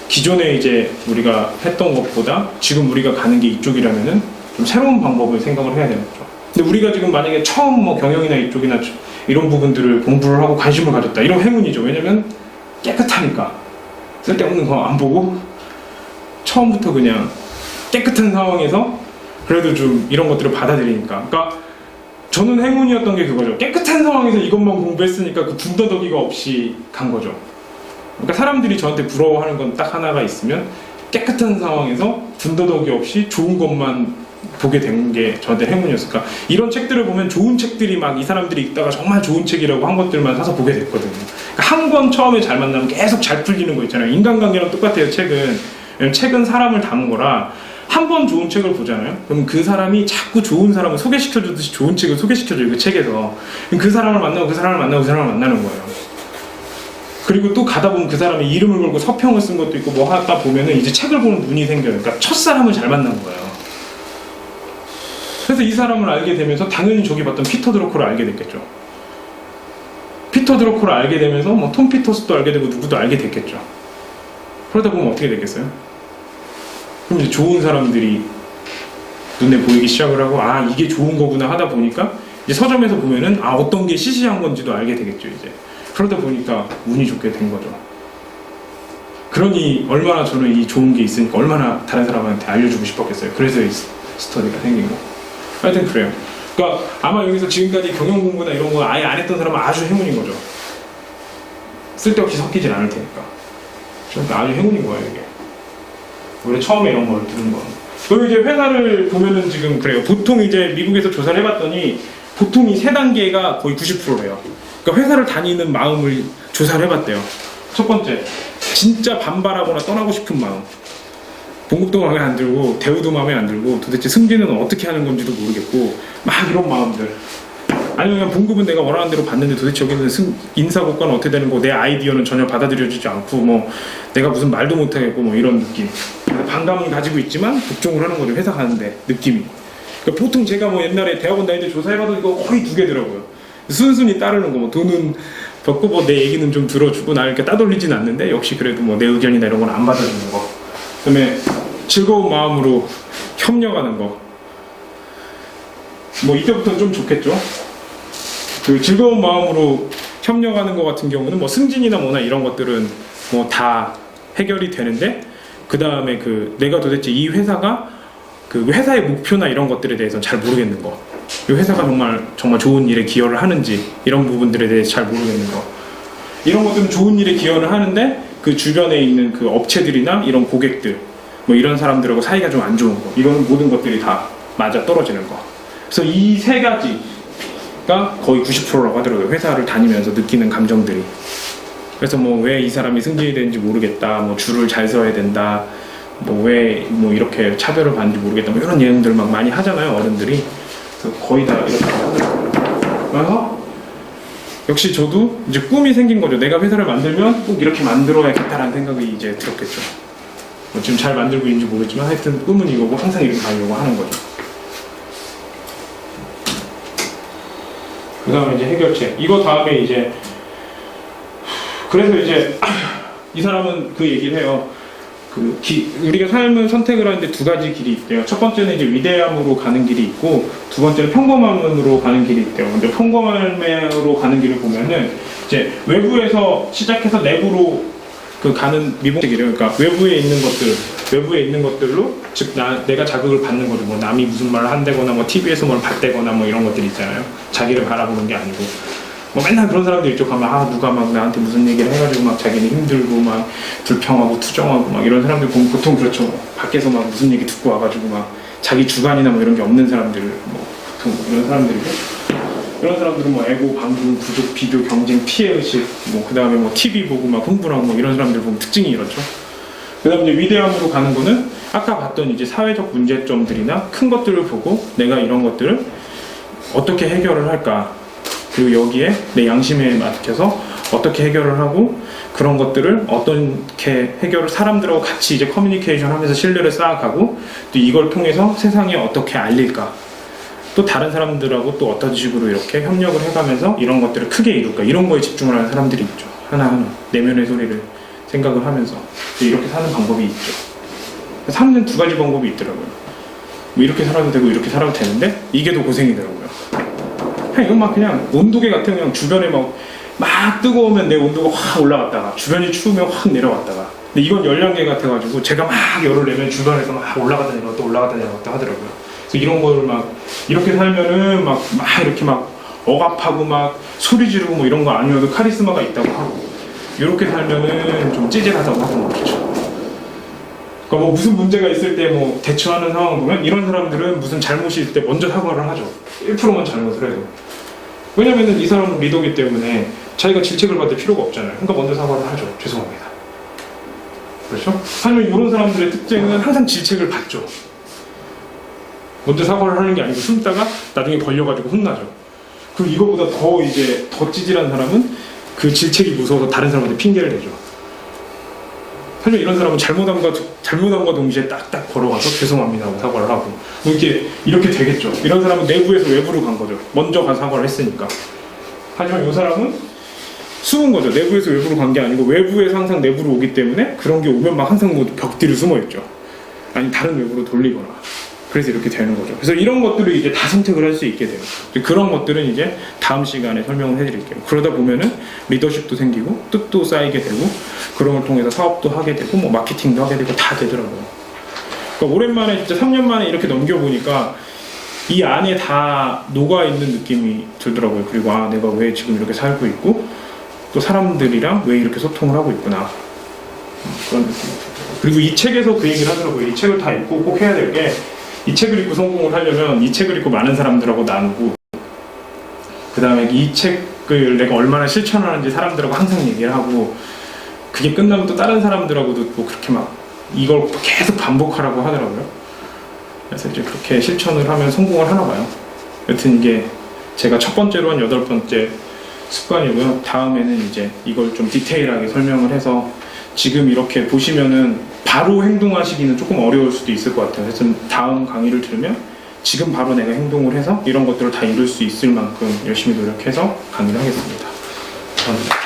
기존에 이제 우리가 했던 것보다 지금 우리가 가는 게 이쪽이라면은 좀 새로운 방법을 생각을 해야 되는 거죠. 근데 우리가 지금 만약에 처음 뭐 경영이나 이쪽이나 이런 부분들을 공부를 하고 관심을 가졌다, 이런 행운이죠. 왜냐면 깨끗하니까 쓸데없는 거 안 보고 처음부터 그냥 깨끗한 상황에서 그래도 좀 이런 것들을 받아들이니까. 그러니까 저는 행운이었던 게 그거죠. 깨끗한 상황에서 이것만 공부했으니까 그 군더더기가 없이 간 거죠. 그러니까 사람들이 저한테 부러워하는 건 딱 하나가 있으면 깨끗한 상황에서 군더더기 없이 좋은 것만 보게 된 게 저한테 행운이었을까. 이런 책들을 보면 좋은 책들이 막 이 사람들이 읽다가 정말 좋은 책이라고 한 것들만 사서 보게 됐거든요. 그러니까 한 권 처음에 잘 만나면 계속 잘 풀리는 거 있잖아요. 인간관계랑 똑같아요. 책은 사람을 담은 거라 한 번 좋은 책을 보잖아요. 그럼 그 사람이 자꾸 좋은 사람을 소개시켜주듯이 좋은 책을 소개시켜줘요. 그 책에서. 그 사람을 만나고 그 사람을 만나고 그 사람을 만나는 거예요. 그리고 또 가다 보면 그 사람이 이름을 걸고 서평을 쓴 것도 있고 뭐 하다 보면은 이제 책을 보는 눈이 생겨요. 그러니까 첫사람을 잘 만난 거예요. 그래서 이 사람을 알게 되면서 당연히 저기 봤던 피터 드러커를 알게 됐겠죠. 피터 드러커를 알게 되면서 뭐 톰 피터스도 알게 되고 누구도 알게 됐겠죠. 그러다 보면 어떻게 되겠어요? 그럼 이제 좋은 사람들이 눈에 보이기 시작을 하고 이게 좋은 거구나 하다 보니까 이제 서점에서 보면은 어떤 게 시시한 건지도 알게 되겠죠. 이제 그러다 보니까 운이 좋게 된 거죠. 그러니 얼마나 저는 이 좋은 게 있으니까 얼마나 다른 사람한테 알려주고 싶었겠어요. 그래서 이 스터디가 생긴 거. 하여튼 그래요. 그러니까 아마 여기서 지금까지 경영 공부나 이런 거 아예 안 했던 사람은 아주 행운인 거죠. 쓸데없이 섞이진 않을 테니까. 그러니까 아주 행운인 거예요, 이게. 원래 처음에 이런 걸 들은 거. 그리고 이제 회사를 보면은 지금 그래요. 보통 이제 미국에서 조사를 해봤더니 보통 이 3단계가 거의 90%래요. 그러니까 회사를 다니는 마음을 조사를 해봤대요. 첫 번째, 진짜 반발하거나 떠나고 싶은 마음. 봉급도 마음에 안 들고 대우도 마음에 안 들고 도대체 승진은 어떻게 하는 건지도 모르겠고 막 이런 마음들. 아니면 봉급은 내가 원하는 대로 받는데 도대체 여기는 인사고과는 어떻게 되는 거, 내 아이디어는 전혀 받아들여지지 않고 뭐 내가 무슨 말도 못하겠고 뭐 이런 느낌. 반감은 가지고 있지만 복종을 하는 거죠. 회사 가는데 느낌이. 그러니까 보통 제가 뭐 옛날에 대학원 다닐 때 조사해봐도 이거 거의 2개더라고요. 순순히 따르는 거. 뭐 돈은 받고 뭐 내 얘기는 좀 들어주고 나 이렇게 따돌리진 않는데 역시 그래도 뭐 내 의견이나 이런 건 안 받아주는 거. 그다음에 즐거운 마음으로 협력하는 거. 뭐 이때부터는 좀 좋겠죠. 그 즐거운 마음으로 협력하는 것 같은 경우는 뭐 승진이나 뭐나 이런 것들은 뭐 다 해결이 되는데, 그 다음에 그 내가 도대체 이 회사가 그 회사의 목표나 이런 것들에 대해서는 잘 모르겠는 거. 이 회사가 정말 좋은 일에 기여를 하는지 이런 부분들에 대해서 잘 모르겠는 거. 이런 것들은 좋은 일에 기여를 하는데 그 주변에 있는 그 업체들이나 이런 고객들 뭐 이런 사람들하고 사이가 좀 안 좋은 거. 이거는 모든 것들이 다 맞아 떨어지는 거. 그래서 이 3가지가 거의 90%라고 하더라고요. 회사를 다니면서 느끼는 감정들이. 그래서 뭐 왜 이 사람이 승진이 되는지 모르겠다, 뭐 줄을 잘 서야 된다, 뭐 왜 뭐 이렇게 차별을 받는지 모르겠다, 뭐 이런 내용들 막 많이 하잖아요, 어른들이. 그래서 거의 다 이렇게 하더라고요. 그래서 역시 저도 이제 꿈이 생긴 거죠. 내가 회사를 만들면 꼭 이렇게 만들어야겠다라는 생각이 이제 들었겠죠. 뭐 지금 잘 만들고 있는지 모르겠지만 하여튼 꿈은 이거고 항상 이렇게 가려고 하는 거죠. 그 다음에 이제 해결책. 이거 다음에 이제 그래서 이제 이 사람은 그 얘기를 해요. 우리가 삶을 선택을 하는데 2가지 길이 있대요. 첫 번째는 이제 위대함으로 가는 길이 있고, 두 번째는 평범함으로 가는 길이 있대요. 근데 평범함으로 가는 길을 보면은 이제 외부에서 시작해서 내부로 그 가는 미봉책이래요. 그러니까 외부에 있는 것들로 즉 내가 자극을 받는 거죠. 뭐 남이 무슨 말을 한다거나 뭐 TV에서 뭘 봤다거나 뭐 이런 것들 있잖아요. 자기를 바라보는 게 아니고 뭐 맨날 그런 사람들 있죠. 가면 누가 막 나한테 무슨 얘기를 해가지고 막 자기는 힘들고 막 불평하고 투정하고 막 이런 사람들 보면 보통 그렇죠. 밖에서 막 무슨 얘기 듣고 와가지고 막 자기 주관이나 뭐 이런 게 없는 사람들 뭐 보통 이런 사람들이고 이런 사람들은 뭐 에고, 방금, 부족, 비교, 경쟁, 피해의식 뭐 그 다음에 뭐 TV 보고 막 흥분하고 뭐 이런 사람들 보면 특징이 이렇죠. 그 다음에 이제 위대함으로 가는 거는 아까 봤던 이제 사회적 문제점들이나 큰 것들을 보고 내가 이런 것들을 어떻게 해결을 할까 그리고 여기에 내 양심에 맡겨서 어떻게 해결을 하고 그런 것들을 어떻게 해결을 사람들하고 같이 이제 커뮤니케이션 하면서 신뢰를 쌓아가고 또 이걸 통해서 세상에 어떻게 알릴까 또 다른 사람들하고 또 어떤 식으로 이렇게 협력을 해가면서 이런 것들을 크게 이룰까 이런 거에 집중을 하는 사람들이 있죠. 하나하나 내면의 소리를 생각을 하면서 이렇게 사는 방법이 있죠. 사는 두 가지 방법이 있더라고요. 뭐 이렇게 살아도 되고 이렇게 살아도 되는데 이게 더 고생이더라고요. 그냥 이건 막 그냥 온도계 같은 그냥 주변에 막 뜨거우면 내 온도가 확 올라갔다가 주변이 추우면 확 내려갔다가 근데 이건 열량계 같아가지고 제가 막 열을 내면 주변에서 막 올라갔다 내려갔다 올라갔다 내려갔다 하더라고요. 그래서 이런 거를 막 이렇게 살면은 막 이렇게 막 억압하고 막 소리 지르고 뭐 이런 거 아니어도 카리스마가 있다고 하고 이렇게 살면은 좀 찌질하다고 하고 뭐 그렇죠. 그러니까 뭐 무슨 문제가 있을 때 뭐 대처하는 상황을 보면 이런 사람들은 무슨 잘못이 있을 때 먼저 사과를 하죠. 1%만 잘못을 해도. 왜냐면은 이 사람은 리더기 때문에 자기가 질책을 받을 필요가 없잖아요. 그러니까 먼저 사과를 하죠. 죄송합니다. 그렇죠? 하지만 이런 사람들의 특징은 항상 질책을 받죠. 먼저 사과를 하는 게 아니고 숨다가 나중에 걸려가지고 혼나죠. 그리고 이거보다 더 찌질한 사람은 그 질책이 무서워서 다른 사람한테 핑계를 대죠. 사실 이런 사람은 잘못함과 동시에 딱딱 걸어가서 죄송합니다 하고 사과를 하고 이렇게 되겠죠. 이런 사람은 내부에서 외부로 간 거죠. 먼저 간 사과를 했으니까. 하지만 이 사람은 숨은 거죠. 내부에서 외부로 간 게 아니고 외부에서 항상 내부로 오기 때문에 그런 게 오면 막 항상 뭐 벽 뒤로 숨어 있죠. 아니 다른 외부로 돌리거나. 그래서 이렇게 되는 거죠. 그래서 이런 것들을 이제 다 선택을 할 수 있게 돼요. 그런 것들은 이제 다음 시간에 설명을 해드릴게요. 그러다 보면은 리더십도 생기고 뜻도 쌓이게 되고 그런 걸 통해서 사업도 하게 되고 뭐 마케팅도 하게 되고 다 되더라고요. 그러니까 오랜만에 진짜 3년 만에 이렇게 넘겨보니까 이 안에 다 녹아있는 느낌이 들더라고요. 그리고 내가 왜 지금 이렇게 살고 있고 또 사람들이랑 왜 이렇게 소통을 하고 있구나 그런 느낌이 들더라고요. 그리고 이 책에서 그 얘기를 하더라고요. 이 책을 다 읽고 꼭 해야 될 게 이 책을 읽고 성공을 하려면 이 책을 읽고 많은 사람들하고 나누고 그 다음에 이 책을 내가 얼마나 실천하는지 사람들하고 항상 얘기를 하고 그게 끝나면 또 다른 사람들하고도 뭐 그렇게 막 이걸 계속 반복하라고 하더라고요. 그래서 이제 그렇게 실천을 하면 성공을 하나 봐요. 여튼 이게 제가 첫 번째로 한 8번째 습관이고요. 다음에는 이제 이걸 좀 디테일하게 설명을 해서 지금 이렇게 보시면은 바로 행동하시기는 조금 어려울 수도 있을 것 같아요. 그래서 다음 강의를 들으면 지금 바로 내가 행동을 해서 이런 것들을 다 이룰 수 있을 만큼 열심히 노력해서 강의를 하겠습니다. 감사합니다.